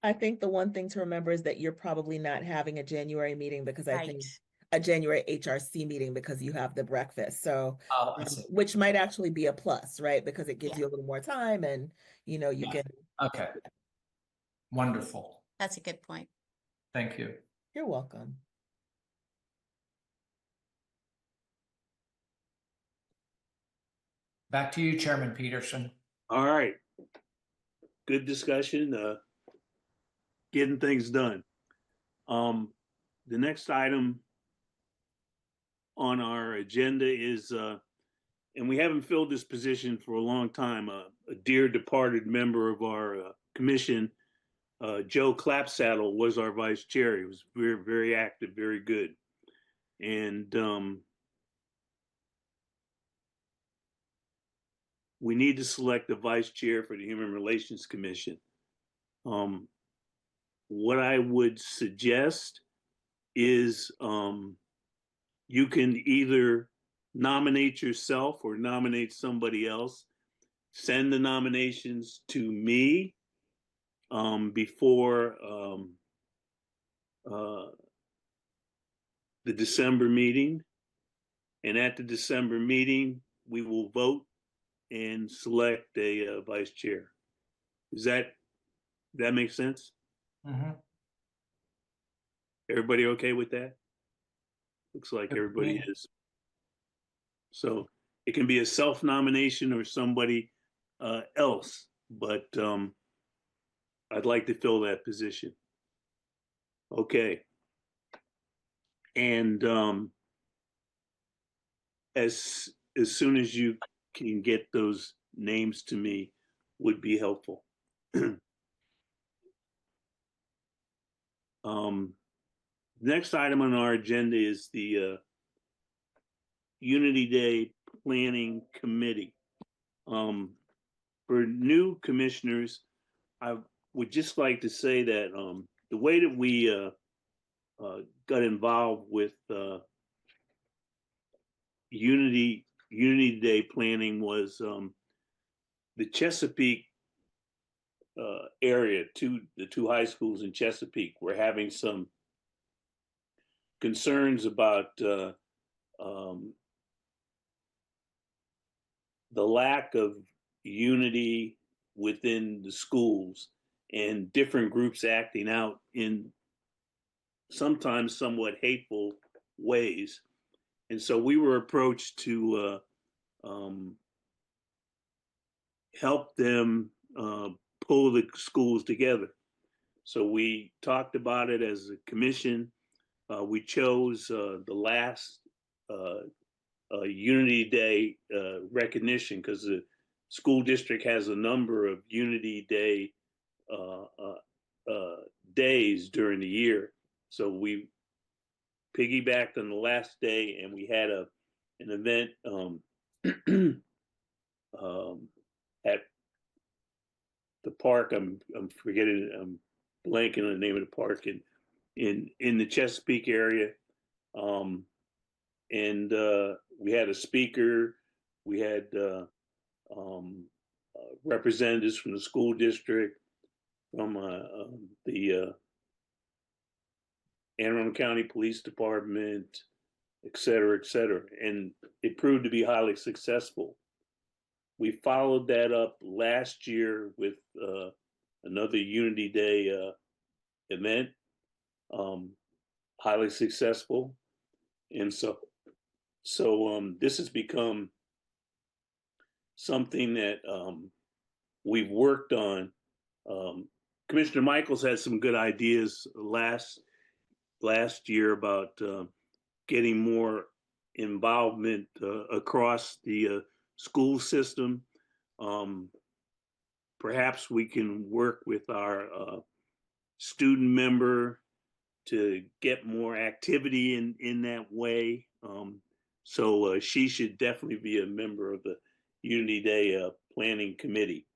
I think the one thing to remember is that you're probably not having a January meeting, because I think Right. a January HRC meeting, because you have the breakfast. So, I see. which might actually be a plus, right? Because it gives Yeah. you a little more time, and you Yeah. can. Okay. Wonderful. That's a good point. Thank you. You're welcome. Back to you, Chairman Peterson. All right. Good discussion. Getting things done. The next item on our agenda is, and we haven't filled this position for a long time, a dear departed member of our commission, Joe Clapsaddle, was our vice chair. He was very, very active, very good. And we need to select a vice chair for the Human Relations Commission. What I would suggest is you can either nominate yourself or nominate somebody else. Send the nominations to me before the December meeting. And at the December meeting, we will vote and select a vice chair. Does that make sense? Mm-hmm. Everybody okay with that? Looks like everybody is. So it can be a self-nomination or somebody else, but I'd like to fill that position. Okay. And as soon as you can get those names to me would be helpful. Next item on our agenda is the Unity Day Planning Committee. For new commissioners, I would just like to say that the way that we got involved with Unity Day planning was the Chesapeake area, the two high schools in Chesapeake were having some concerns about the lack of unity within the schools and different groups acting out in sometimes somewhat hateful ways. And so we were approached to help them pull the schools together. So we talked about it as a commission. We chose the last Unity Day recognition because the school district has a number of Unity Day days during the year. So we piggybacked on the last day, and we had an event at the park. I'm forgetting. I'm blanking on the name of the park in the Chesapeake area. And we had a speaker. We had representatives from the school district, from the Anne Arundel County Police Department, et cetera, and it proved to be highly successful. We followed that up last year with another Unity Day event, highly successful, and so this has become something that we've worked on. Commissioner Michaels had some good ideas last year about getting more involvement across the school system. Perhaps we can work with our student member to get more activity in that way. So she should definitely be a member of the Unity Day Planning Committee.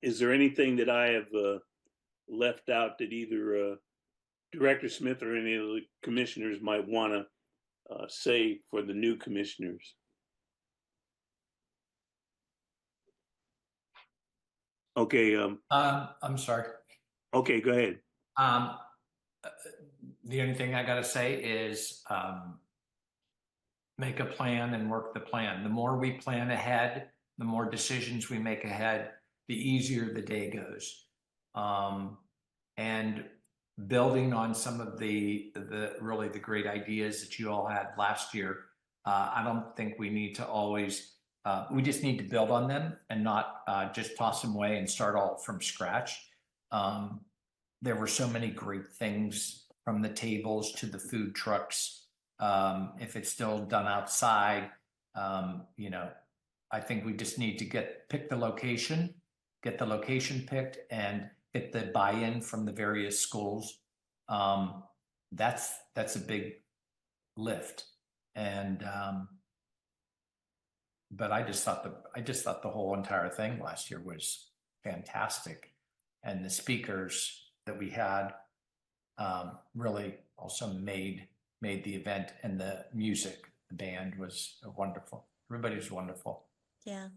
Is there anything that I have left out that either Director Smith or any of the commissioners might want to say for the new commissioners? Okay. I'm sorry. Okay, go ahead. The only thing I gotta say is make a plan and work the plan. The more we plan ahead, the more decisions we make ahead, the easier the day goes. And building on some of the really the great ideas that you all had last year, I don't think we need to always, we just need to build on them and not just toss them away and start all from scratch. There were so many great things, from the tables to the food trucks. If it's still done outside, you know, I think we just need to pick the location, get the location picked, and get the buy-in from the various schools. That's a big lift. And but I just thought the whole entire thing last year was fantastic, and the speakers that we had really also made the event, and the music, the band was wonderful. Everybody was wonderful. Yeah.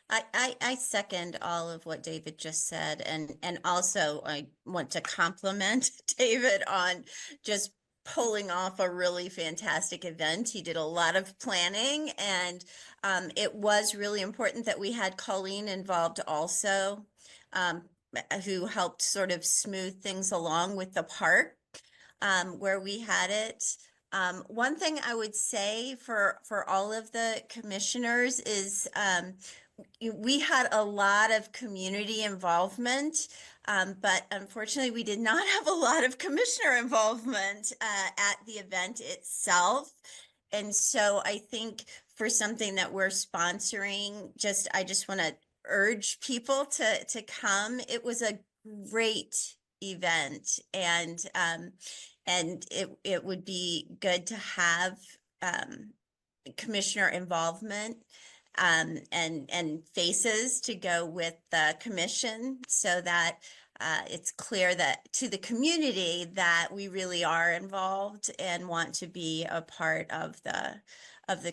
I second all of what David just said, and also I want to compliment David on just pulling off a really fantastic event. He did a lot of planning, and it was really important that we had Colleen involved also, who helped sort of smooth things along with the park where we had it. One thing I would say for all of the commissioners is we had a lot of community involvement, but unfortunately we did not have a lot of commissioner involvement at the event itself. And so I think for something that we're sponsoring, I just want to urge people to come. It was a great event, and it would be good to have commissioner involvement and faces to go with the commission, so that it's clear that to the community that we really are involved and want to be a part of the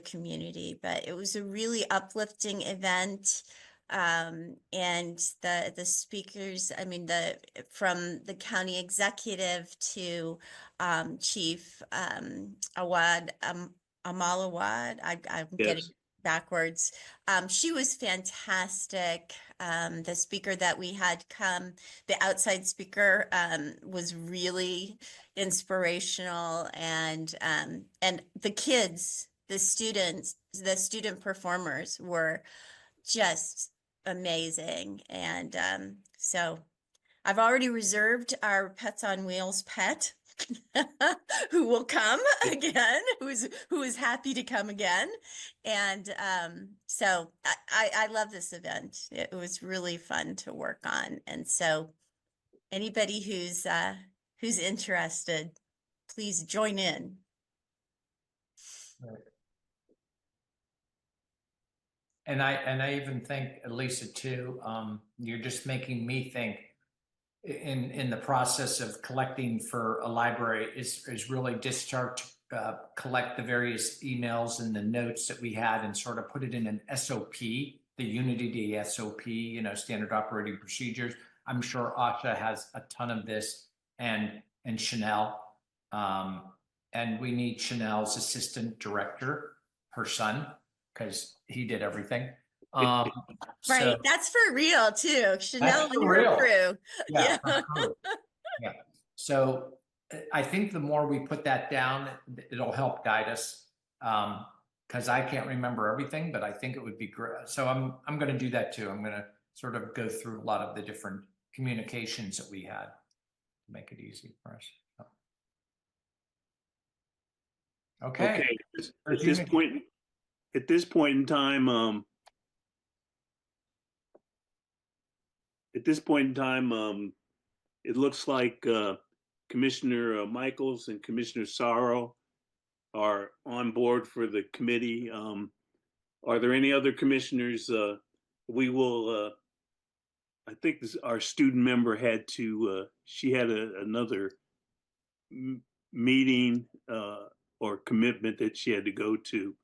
community. But it was a really uplifting event. And the speakers, I mean, from the county executive to Chief Awad Amalawad, I'm getting Yes. backwards. She was fantastic. The speaker that we had come, the outside speaker, was really inspirational, and the kids, the students, the student performers were just amazing. And so I've already reserved our Pets on Wheels pet who will come again, who is happy to come again. And so I love this event. It was really fun to work on. And so anybody who's interested, please join in. And I even think, Lisa, too, you're just making me think in the process of collecting for a library is really just start to collect the various emails and the notes that we had and sort of put it in an SOP, the Unity Day SOP, standard operating procedures. I'm sure Asha has a ton of this, and Chanel. And we need Chanel's assistant director, her son, because he did everything. Right, So, that's for real too. Chanel that's and for her real. crew. Yeah. Yeah. So I think the more we put that down, it'll help guide us. Because I can't remember everything, but I think it would be great. So I'm going to do that too. I'm going to sort of go through a lot of the different communications that we had to make it easy for us. Okay. At this point in time, it looks like Commissioner Michaels and Commissioner Sorrow are on board for the committee. Are there any other commissioners? We will, I think our student member had to, she had another meeting or commitment that she had to go to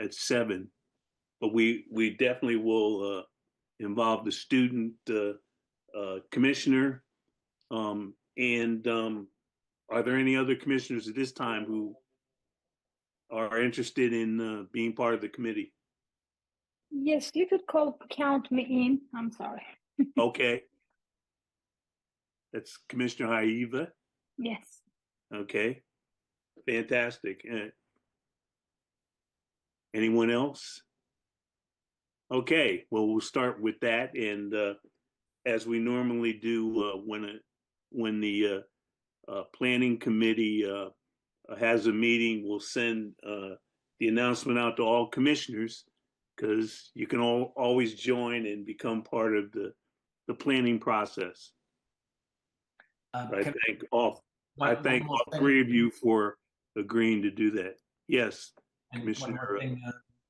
at 7. But we definitely will involve the student commissioner. And are there any other commissioners at this time who are interested in being part of the committee? Yes, you could count me in. I'm sorry. Okay. That's Commissioner Haiva. Yes. Okay. Fantastic. Anyone else? Okay. Well, we'll start with that. And as we normally do when the planning committee has a meeting, we'll send the announcement out to all commissioners, because you can always join and become part of the planning process. I thank all 3 of you for agreeing to do that. Yes, Commissioner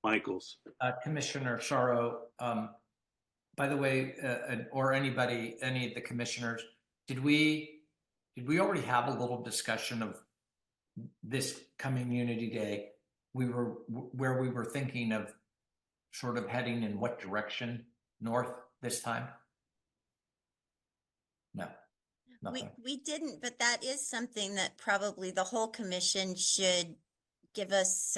Michaels. Commissioner Sorrow, by the way, or anybody, any of the commissioners, did we already have a little discussion of this coming Unity Day? Where we were thinking of sort of heading in what direction? North this time? No. Nothing. We didn't, but that is something that probably the whole commission should give us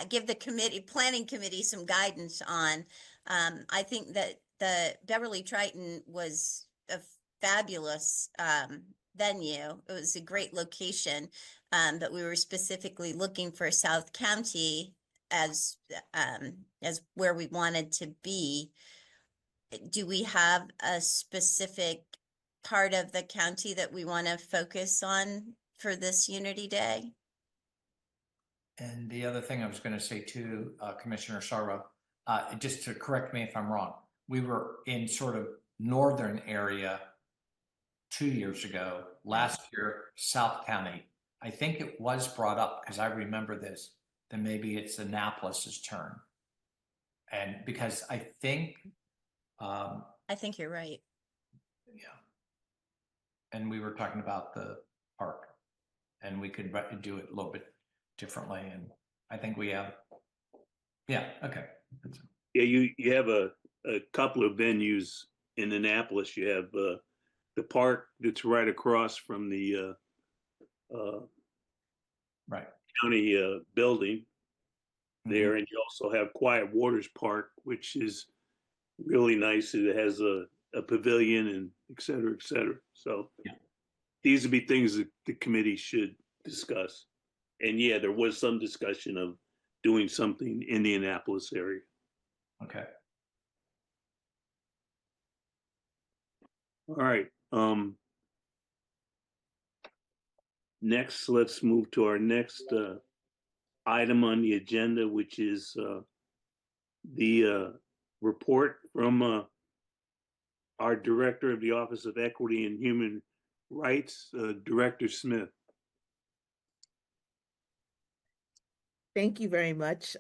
give the planning committee some guidance on. I think that the Beverly Triton was a fabulous venue. It was a great location, but we were specifically looking for South County as where we wanted to be. Do we have a specific part of the county that we want to focus on for this Unity Day? And the other thing I was going to say too, Commissioner Sorrow, just to correct me if I'm wrong, we were in sort of northern area 2 years ago. Last year, South County. I think it was brought up because I remember this. Then maybe it's Annapolis's turn. And because I think, I think you're right. yeah. And we were talking about the park, and we could do it a little bit differently. And I think we have, yeah, okay. Yeah, you have a couple of venues in Annapolis. You have the park that's right across from the Right. county building there, and you also have Quiet Waters Park, which is really nice. It has a pavilion and et cetera, et cetera. So yeah. These would be things that the committee should discuss. And yeah, there was some discussion of doing something in the Annapolis area. Okay. All right. Next, let's move to our next item on the agenda, which is the report from our Director of the Office of Equity and Human Rights, Director Smith. Thank you very much,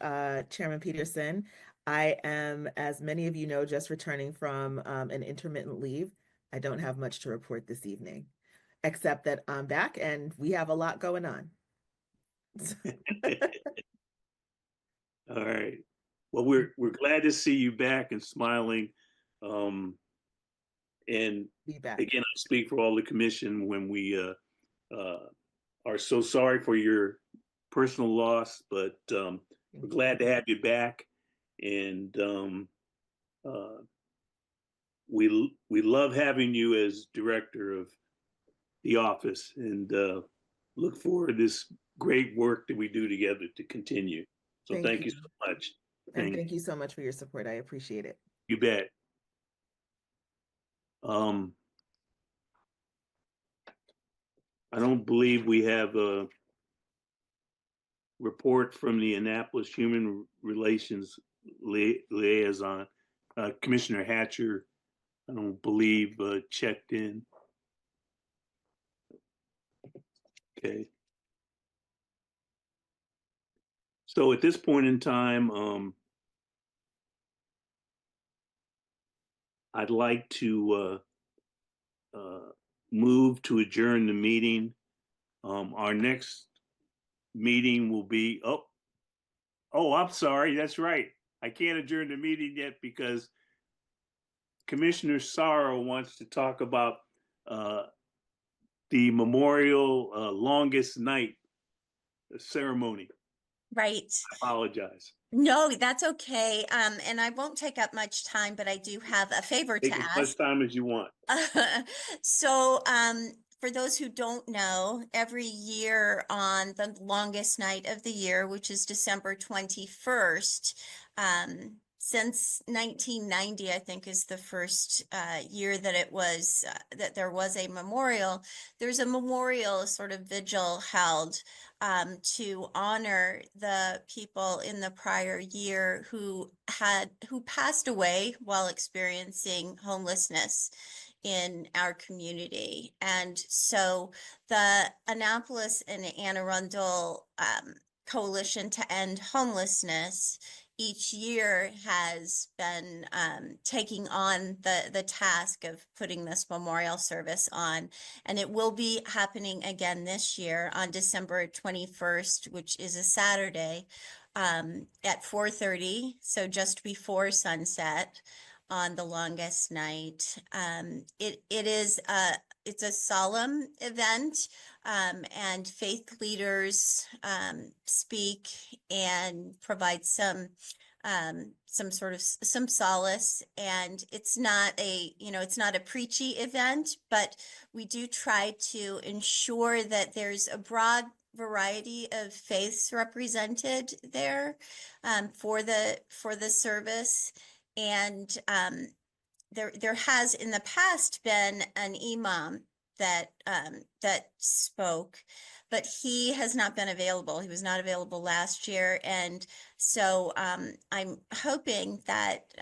Chairman Peterson. I am, as many of you know, just returning from an intermittent leave. I don't have much to report this evening, except that I'm back and we have a lot going on. All right. Well, we're glad to see you back and smiling. And Be back. again, I speak for all the commission when we are so sorry for your personal loss, but we're glad to have you back. And we love having you as director of the office, and look forward to this great work that we do together to continue. So thank you so much. And thank you so much for your support. I appreciate it. You bet. I don't believe we have a report from the Annapolis Human Relations Liaison. Commissioner Hatcher, I don't believe checked in. Okay. So at this point in time, I'd like to move to adjourn the meeting. Our next meeting will be, I'm sorry, that's right. I can't adjourn the meeting yet because Commissioner Sorrow wants to talk about the memorial longest night ceremony. Right. I apologize. No, that's okay. And I won't take up much time, but I do have a favor Take to as ask. much time as you want. So, for those who don't know, every year on the longest night of the year, which is December 21st, since 1990, I think is the first year that it was that there was a memorial. There's a memorial sort of vigil held to honor the people in the prior year who passed away while experiencing homelessness in our community. And so the Annapolis and Anne Arundel Coalition to End Homelessness each year has been taking on the task of putting this memorial service on. And it will be happening again this year on December 21st, which is a Saturday, at 4:30, so just before sunset on the longest night. It's a solemn event, and faith leaders speak and provide some solace. And it's not a preachy event, but we do try to ensure that there's a broad variety of faiths represented there for the service. And there has in the past been an imam that spoke, but he has not been available. He was not available last year, and so I'm hoping that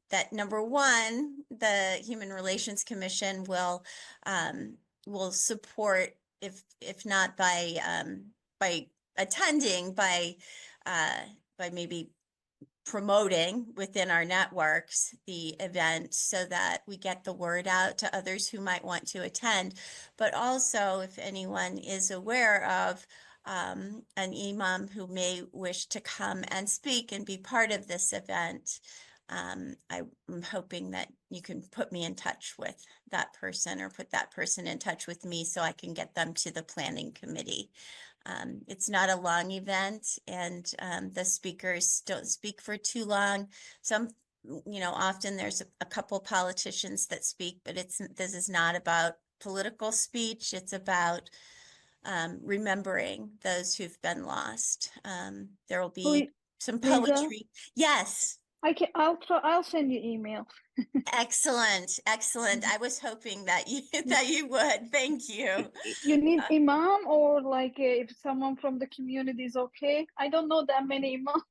that number one, the Human Relations Commission will support, if not by attending, by maybe promoting within our networks the event so that we get the word out to others who might want to attend. But also, if anyone is aware of an imam who may wish to come and speak and be part of this event, I'm hoping that you can put me in touch with that person or put that person in touch with me so I can get them to the planning committee. It's not a long event, and the speakers don't speak for too long. Some, often there's a couple politicians that speak, but this is not about political speech. It's about remembering those who've been lost. There will be some Lisa, poetry. Yes. I'll send you email. Excellent. I was hoping that you would. Thank you. You need imam, or like if someone from the community is okay. I don't know that many imam.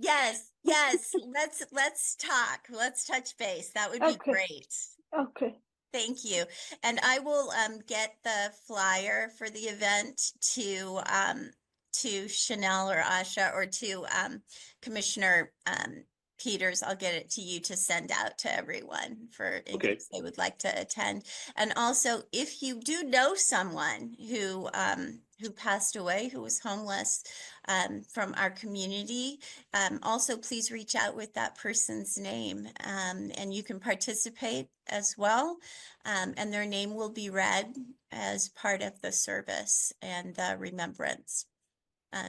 Yes. Let's talk. Let's touch base. That would be Okay. great. Okay. Thank you. And I will get the flyer for the event to Chanel or Asha or to Commissioner Peters. I'll get it to you to send out to everyone in Okay. case they would like to attend. And also, if you do know someone who passed away, who was homeless from our community, also please reach out with that person's name, and you can participate as well. And their name will be read as part of the service and the remembrance.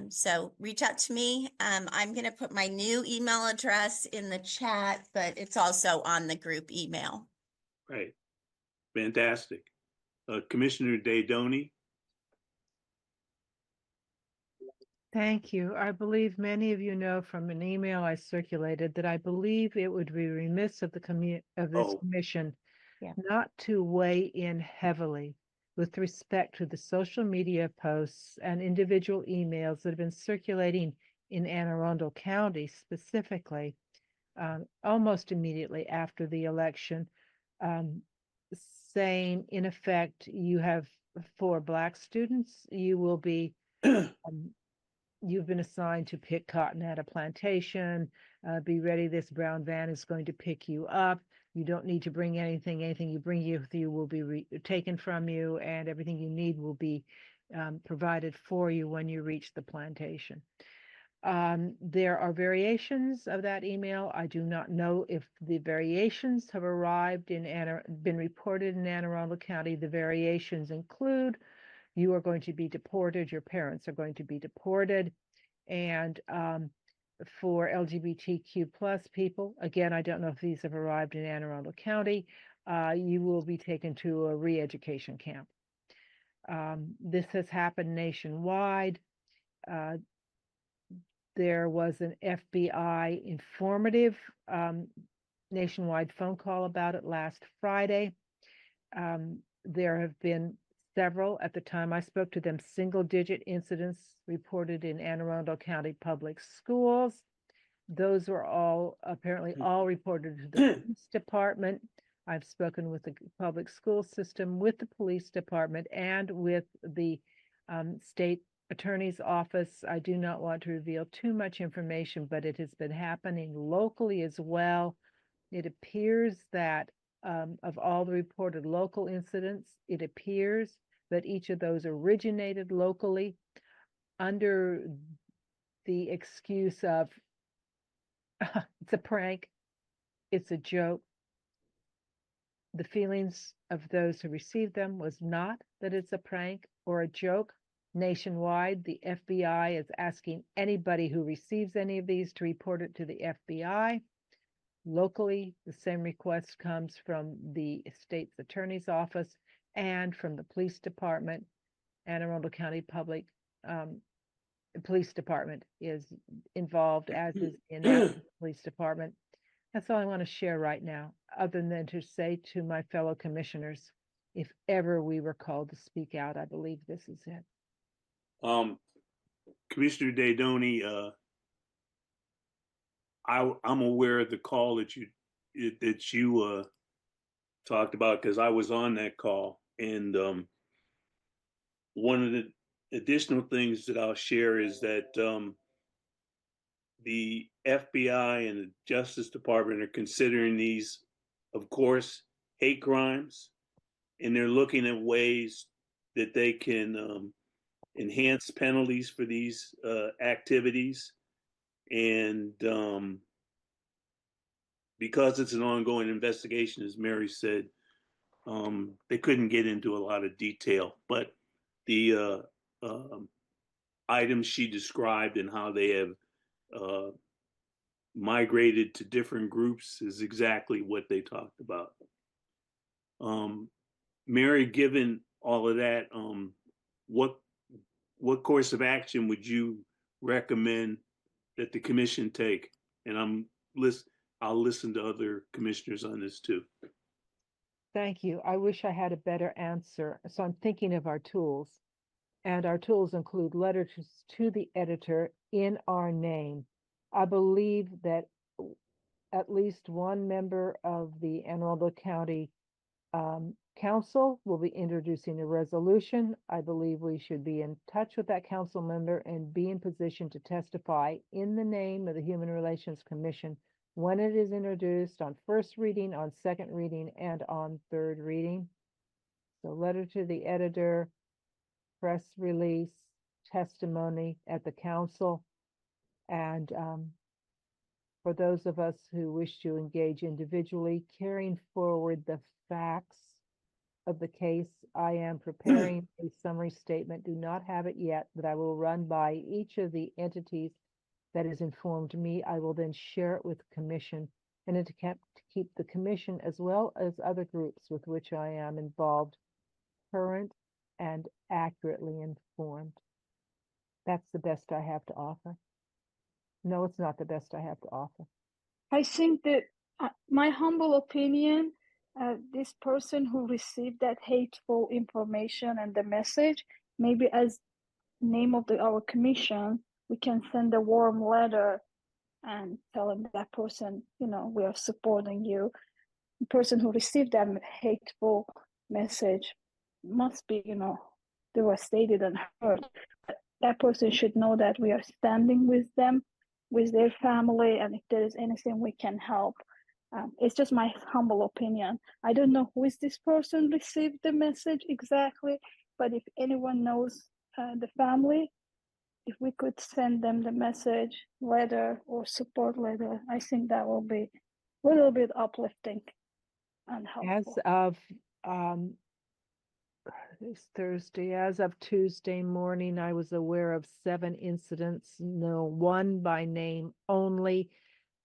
So reach out to me. I'm going to put my new email address in the chat, but it's also on the group email. Right. Fantastic. Commissioner Daydoni. Thank you. I believe many of you know from an email I circulated that I believe it would be remiss of this commission not to weigh in heavily with respect to the social media posts and individual emails that have been circulating in Anne Arundel County specifically, almost immediately after the election, saying, in effect, you have, for Black students, you will be you've been assigned to pick cotton at a plantation. Be ready, this brown van is going to pick you up. You don't need to bring anything. Anything you bring with you will be taken from you, and everything you need will be provided for you when you reach the plantation. There are variations of that email. I do not know if the variations have arrived been reported in Anne Arundel County. The variations include: you are going to be deported, your parents are going to be deported. And for LGBTQ plus people, again, I don't know if these have arrived in Anne Arundel County, you will be taken to a re-education camp. This has happened nationwide. There was an FBI informative nationwide phone call about it last Friday. There have been several, at the time I spoke to them, single-digit incidents reported in Anne Arundel County Public Schools. Those were apparently all reported to the police department. I've spoken with the public school system, with the police department, and with the state attorney's office. I do not want to reveal too much information, but it has been happening locally as well. It appears that of all the reported local incidents, it appears that each of those originated locally under the excuse of it's a prank, it's a joke. The feelings of those who received them was not that it's a prank or a joke. Nationwide, the FBI is asking anybody who receives any of these to report it to the FBI. Locally, the same request comes from the state's attorney's office and from the police department. Anne Arundel County Public Police Department is involved, as is the Annapolis Police Department. That's all I want to share right now, other than to say to my fellow commissioners, if ever we were called to speak out, I believe this is it. Commissioner Daydoni, I'm aware of the call that you that you talked about, because I was on that call, and one of the additional things that I'll share is that the FBI and the Justice Department are considering these, of course, hate crimes, and they're looking at ways that they can enhance penalties for these activities. And because it's an ongoing investigation, as Mary said, they couldn't get into a lot of detail, but the items she described and how they have migrated to different groups is exactly what they talked about. Mary, given all of that, what course of action would you recommend that the commission take? And I'll listen to other commissioners on this too. Thank you. I wish I had a better answer. So I'm thinking of our tools, and our tools include letters to the editor in our name. I believe that at least one member of the Anne Arundel County Council will be introducing a resolution. I believe we should be in touch with that council member and be in position to testify in the name of the Human Relations Commission when it is introduced on first reading, on second reading, and on third reading. So letter to the editor, press release, testimony at the council, and for those of us who wish to engage individually, carrying forward the facts of the case. I am preparing a summary statement, do not have it yet, but I will run by each of the entities that has informed me. I will then share it with the commission, and to keep the commission as well as other groups with which I am involved current and accurately informed. That's the best I have to offer. No, it's not the best I have to offer. I think that my humble opinion, this person who received that hateful information and the message, maybe as name of our commission, we can send a warm letter and telling that person, we are supporting you. The person who received that hateful message must be, devastated and hurt. But that person should know that we are standing with them, with their family, and if there is anything we can help. It's just my humble opinion. I don't know who is this person received the message exactly, but if anyone knows the family, if we could send them the message, letter, or support letter, I think that will be a little bit uplifting and helpful. As of this Thursday, as of Tuesday morning, I was aware of 7 incidents, no one by name only,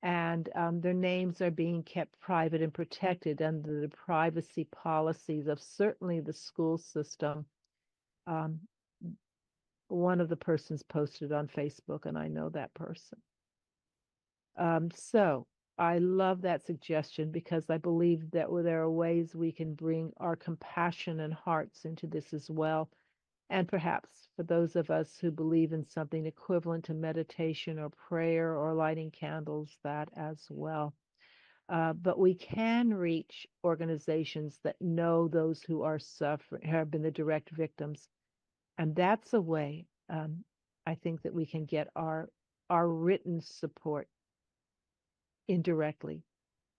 and their names are being kept private and protected under the privacy policies of certainly the school system. One of the persons posted on Facebook, and I know that person. So I love that suggestion, because I believe that there are ways we can bring our compassion and hearts into this as well. And perhaps for those of us who believe in something equivalent to meditation or prayer or lighting candles, that as well. But we can reach organizations that know those who are suffering, have been the direct victims. And that's a way, I think, that we can get our written support indirectly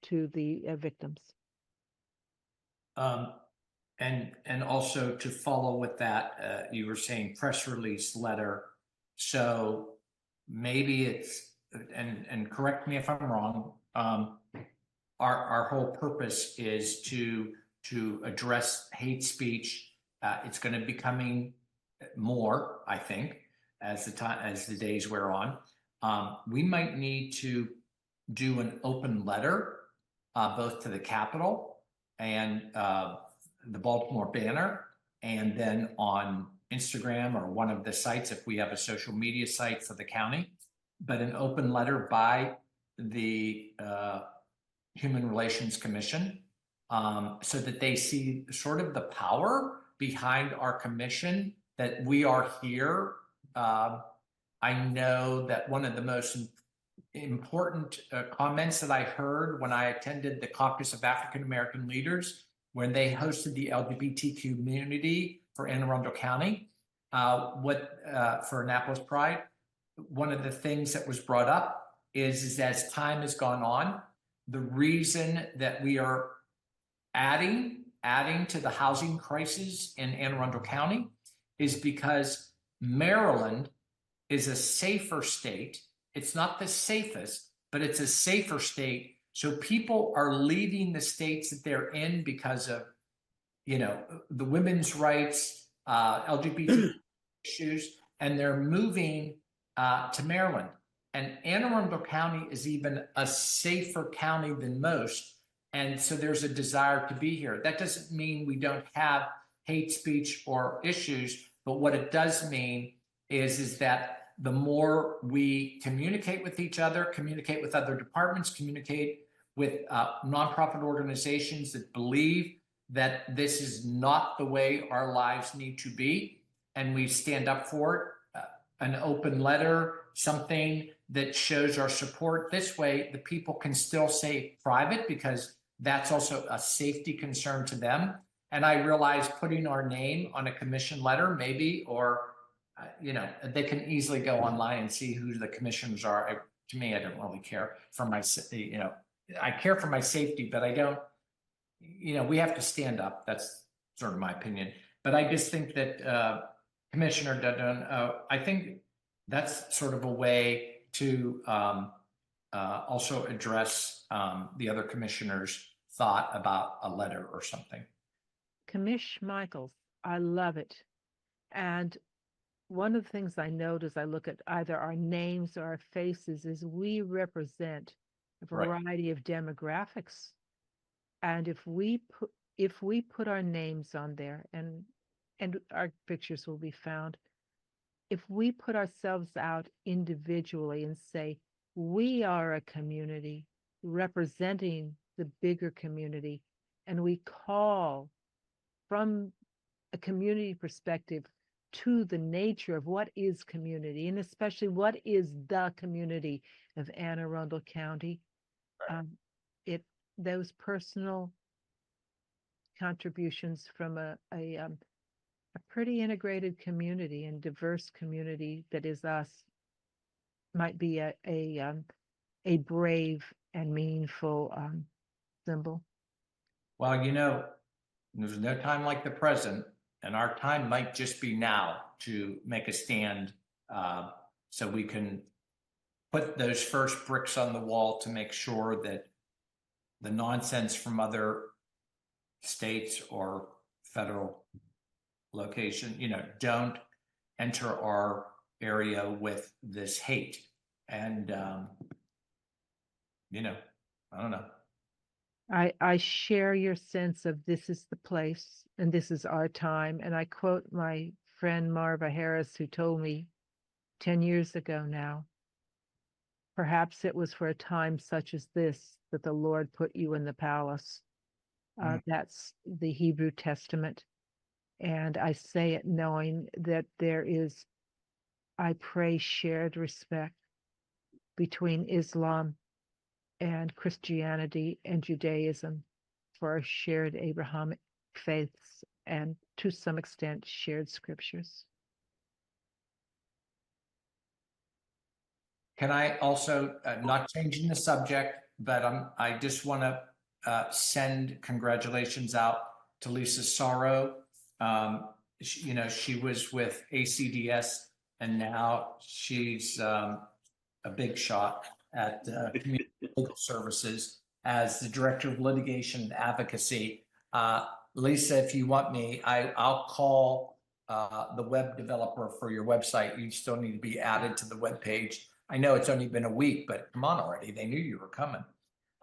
to the victims. And also to follow with that, you were saying press release letter. So maybe it's, and correct me if I'm wrong, our whole purpose is to address hate speech. It's going to be coming more, I think, as the days wear on. We might need to do an open letter, both to the Capitol and the Baltimore Banner, and then on Instagram or one of the sites if we have a social media site for the county, but an open letter by the Human Relations Commission, so that they see sort of the power behind our commission, that we are here. I know that one of the most important comments that I heard when I attended the Caucus of African American Leaders when they hosted the LGBT community for Anne Arundel County, for Annapolis Pride. One of the things that was brought up is as time has gone on, the reason that we are adding to the housing crisis in Anne Arundel County is because Maryland is a safer state. It's not the safest, but it's a safer state. So people are leaving the states that they're in because of, the women's rights, LGBT issues, and they're moving to Maryland. And Anne Arundel County is even a safer county than most. And so there's a desire to be here. That doesn't mean we don't have hate speech or issues, but what it does mean is that the more we communicate with each other, communicate with other departments, communicate with nonprofit organizations that believe that this is not the way our lives need to be, and we stand up for it, an open letter, something that shows our support. This way, the people can still stay private because that's also a safety concern to them. And I realize putting our name on a commission letter, maybe, or they can easily go online and see who the commissioners are. To me, I don't really care for my, I care for my safety, but I don't, we have to stand up. That's sort of my opinion. But I just think that Commissioner Dudon, I think that's sort of a way to also address the other commissioners' thought about a letter or something. Commish Michaels, I love it. And one of the things I note as I look at either our names or our faces is we represent a variety of demographics. And if we put our names on there, and our pictures will be found, if we put ourselves out individually and say, we are a community representing the bigger community, and we call from a community perspective to the nature of what is community, and especially what is the community of Anne Arundel County. Those personal contributions from a pretty integrated community and diverse community that is us might be a brave and meaningful symbol. Well, there's no time like the present, and our time might just be now to make a stand, so we can put those first bricks on the wall to make sure that the nonsense from other states or federal location, don't enter our area with this hate. And, I don't know. I share your sense of this is the place and this is our time. And I quote my friend Marva Harris, who told me 10 years ago now, perhaps it was for a time such as this that the Lord put you in the palace. That's the Hebrew Testament. And I say it knowing that there is, I pray, shared respect between Islam and Christianity and Judaism for our shared Abrahamic faiths and to some extent shared scriptures. Can I also, not changing the subject, but I just want to send congratulations out to Lisa Sorrow. She was with ACDS, and now she's a big shot at community legal services as the director of litigation and advocacy. Lisa, if you want me, I'll call the web developer for your website. You still need to be added to the web page. I know it's only been a week, but come on already. They knew you were coming.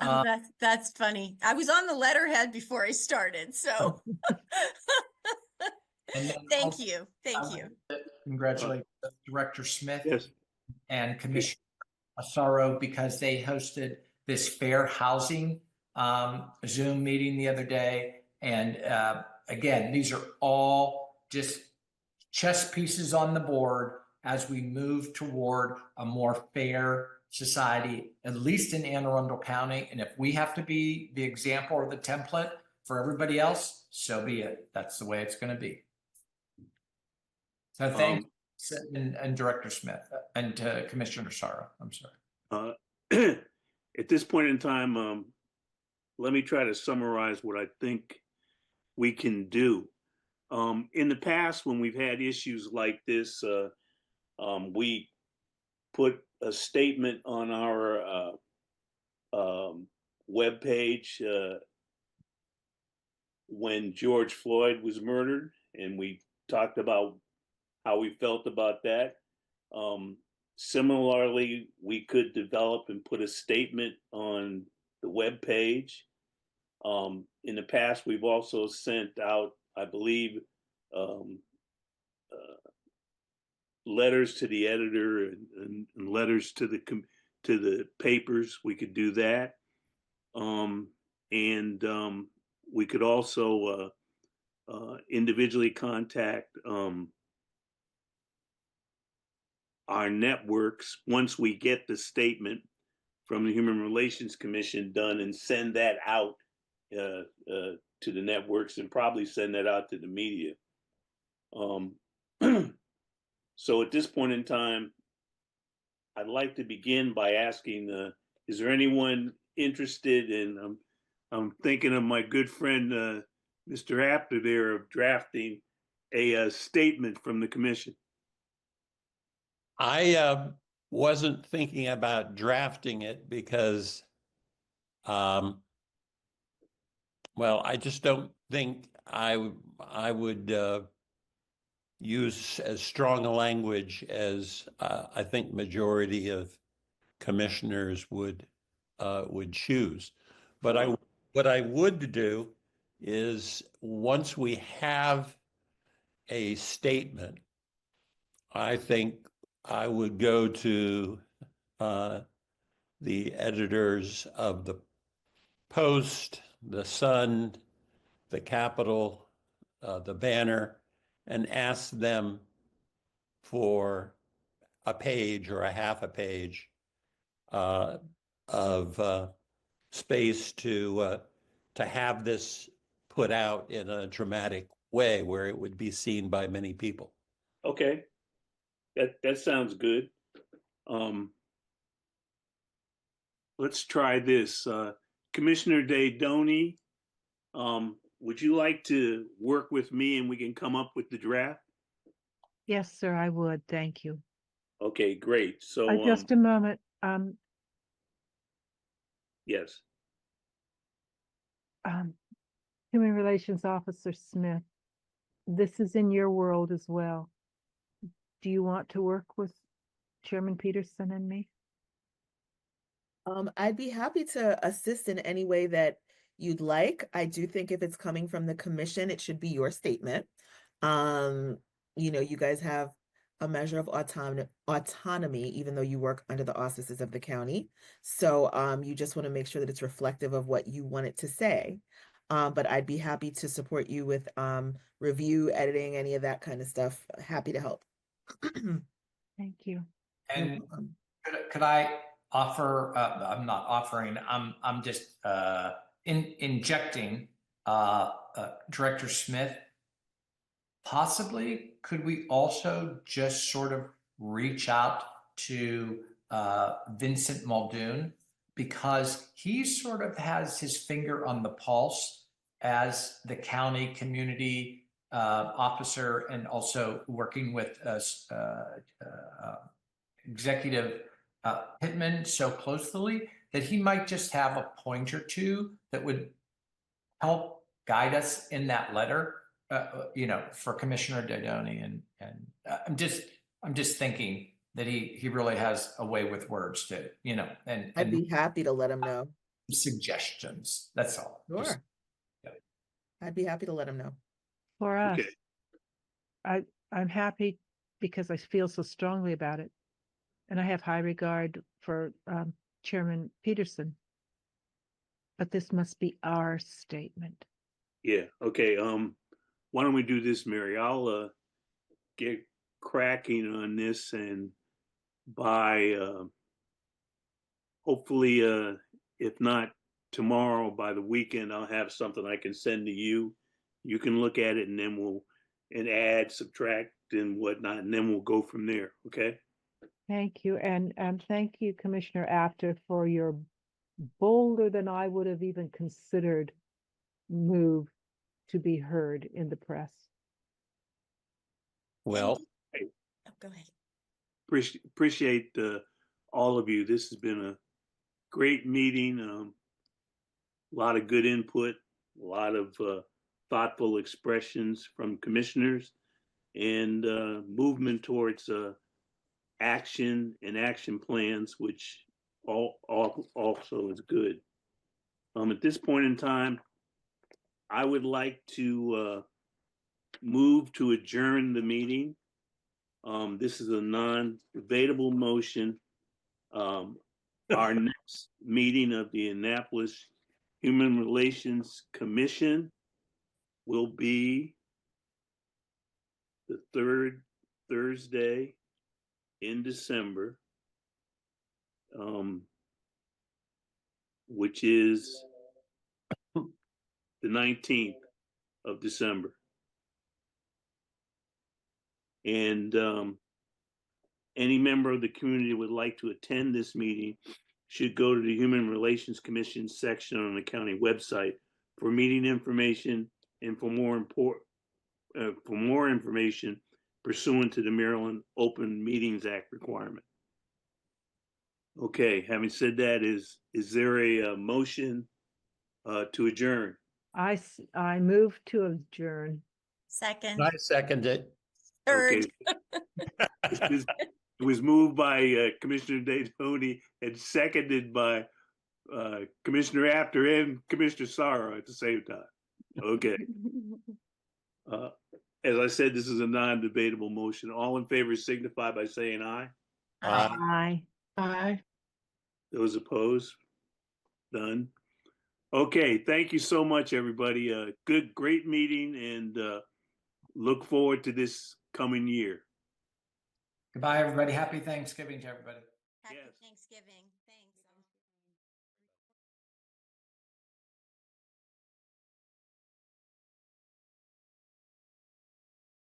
Oh, that's funny. I was on the letterhead before I started, so thank you. Congratulate Director Smith Yes. and Commissioner Sorrow, because they hosted this fair housing Zoom meeting the other day. And again, these are all just chess pieces on the board as we move toward a more fair society, at least in Anne Arundel County. And if we have to be the example or the template for everybody else, so be it. That's the way it's going to be. So thanks, and Director Smith and Commissioner Sorrow. I'm sorry. At this point in time, let me try to summarize what I think we can do. In the past, when we've had issues like this, we put a statement on our webpage when George Floyd was murdered, and we talked about how we felt about that. Similarly, we could develop and put a statement on the webpage. In the past, we've also sent out, I believe, letters to the editor and letters to the papers. We could do that, and we could also individually contact our networks once we get the statement from the Human Relations Commission done, and send that out to the networks, and probably send that out to the media. So at this point in time, I'd like to begin by asking, is there anyone interested in, I'm thinking of my good friend, Mr. Apter there, of drafting a statement from the commission. I wasn't thinking about drafting it because, well, I just don't think I would use as strong a language as I think majority of commissioners would choose. But what I would do is, once we have a statement, I think I would go to the editors of the Post, the Sun, the Capitol, the Banner, and ask them for a page or a half a page of space to have this put out in a dramatic way where it would be seen by many people. Okay, that sounds good. Let's try this. Commissioner Daydoni, would you like to work with me and we can come up with the draft? Yes, sir, I would. Thank you. Okay, great. So Just a moment. yes. Human Relations Officer Smith, this is in your world as well. Do you want to work with Chairman Peterson and me? I'd be happy to assist in any way that you'd like. I do think if it's coming from the commission, it should be your statement. You guys have a measure of autonomy, even though you work under the auspices of the county. So you just want to make sure that it's reflective of what you want it to say. But I'd be happy to support you with review, editing, any of that kind of stuff. Happy to help. Thank you. And could I offer, I'm not offering, I'm just injecting Director Smith. Possibly, could we also just sort of reach out to Vincent Muldoon, because he sort of has his finger on the pulse as the county community officer, and also working with Executive Pittman so closely, that he might just have a point or two that would help guide us in that letter, for Commissioner Daydoni. And I'm just thinking that he really has a way with words to, and I'd be happy to let him know. Suggestions. That's all. Sure. I'd be happy to let him know. For us, Okay. I'm happy because I feel so strongly about it. And I have high regard for Chairman Peterson. But this must be our statement. Yeah. Okay. Why don't we do this, Mary? I'll get cracking on this, and by hopefully, if not tomorrow, by the weekend, I'll have something I can send to you. You can look at it, and then and add, subtract, and whatnot, and then we'll go from there. Okay. Thank you. And thank you, Commissioner Apter, for your bolder than I would have even considered move to be heard in the press. Well, Oh, go ahead. Appreciate all of you. This has been a great meeting. A lot of good input, a lot of thoughtful expressions from commissioners, and movement towards action and action plans, which also is good. At this point in time, I would like to move to adjourn the meeting. This is a non-debatable motion. Our next meeting of the Annapolis Human Relations Commission will be the third Thursday in December, which is the 19th of December. And any member of the community would like to attend this meeting should go to the Human Relations Commission section on the county website for meeting information and for more information pursuant to the Maryland Open Meetings Act requirement. Okay, having said that, is there a motion to adjourn? I move to adjourn. Second, I second it. third. Okay. It was moved by Commissioner Daytoni and seconded by Commissioner Apter and Commissioner Sorrow at the same time. Okay. As I said, this is a non-debatable motion. All in favor signify by saying aye. Aye. Aye. Those opposed? None. Okay, thank you so much, everybody. Great meeting, and look forward to this coming year. Goodbye, everybody. Happy Thanksgiving to everybody. Happy Yes. Thanksgiving.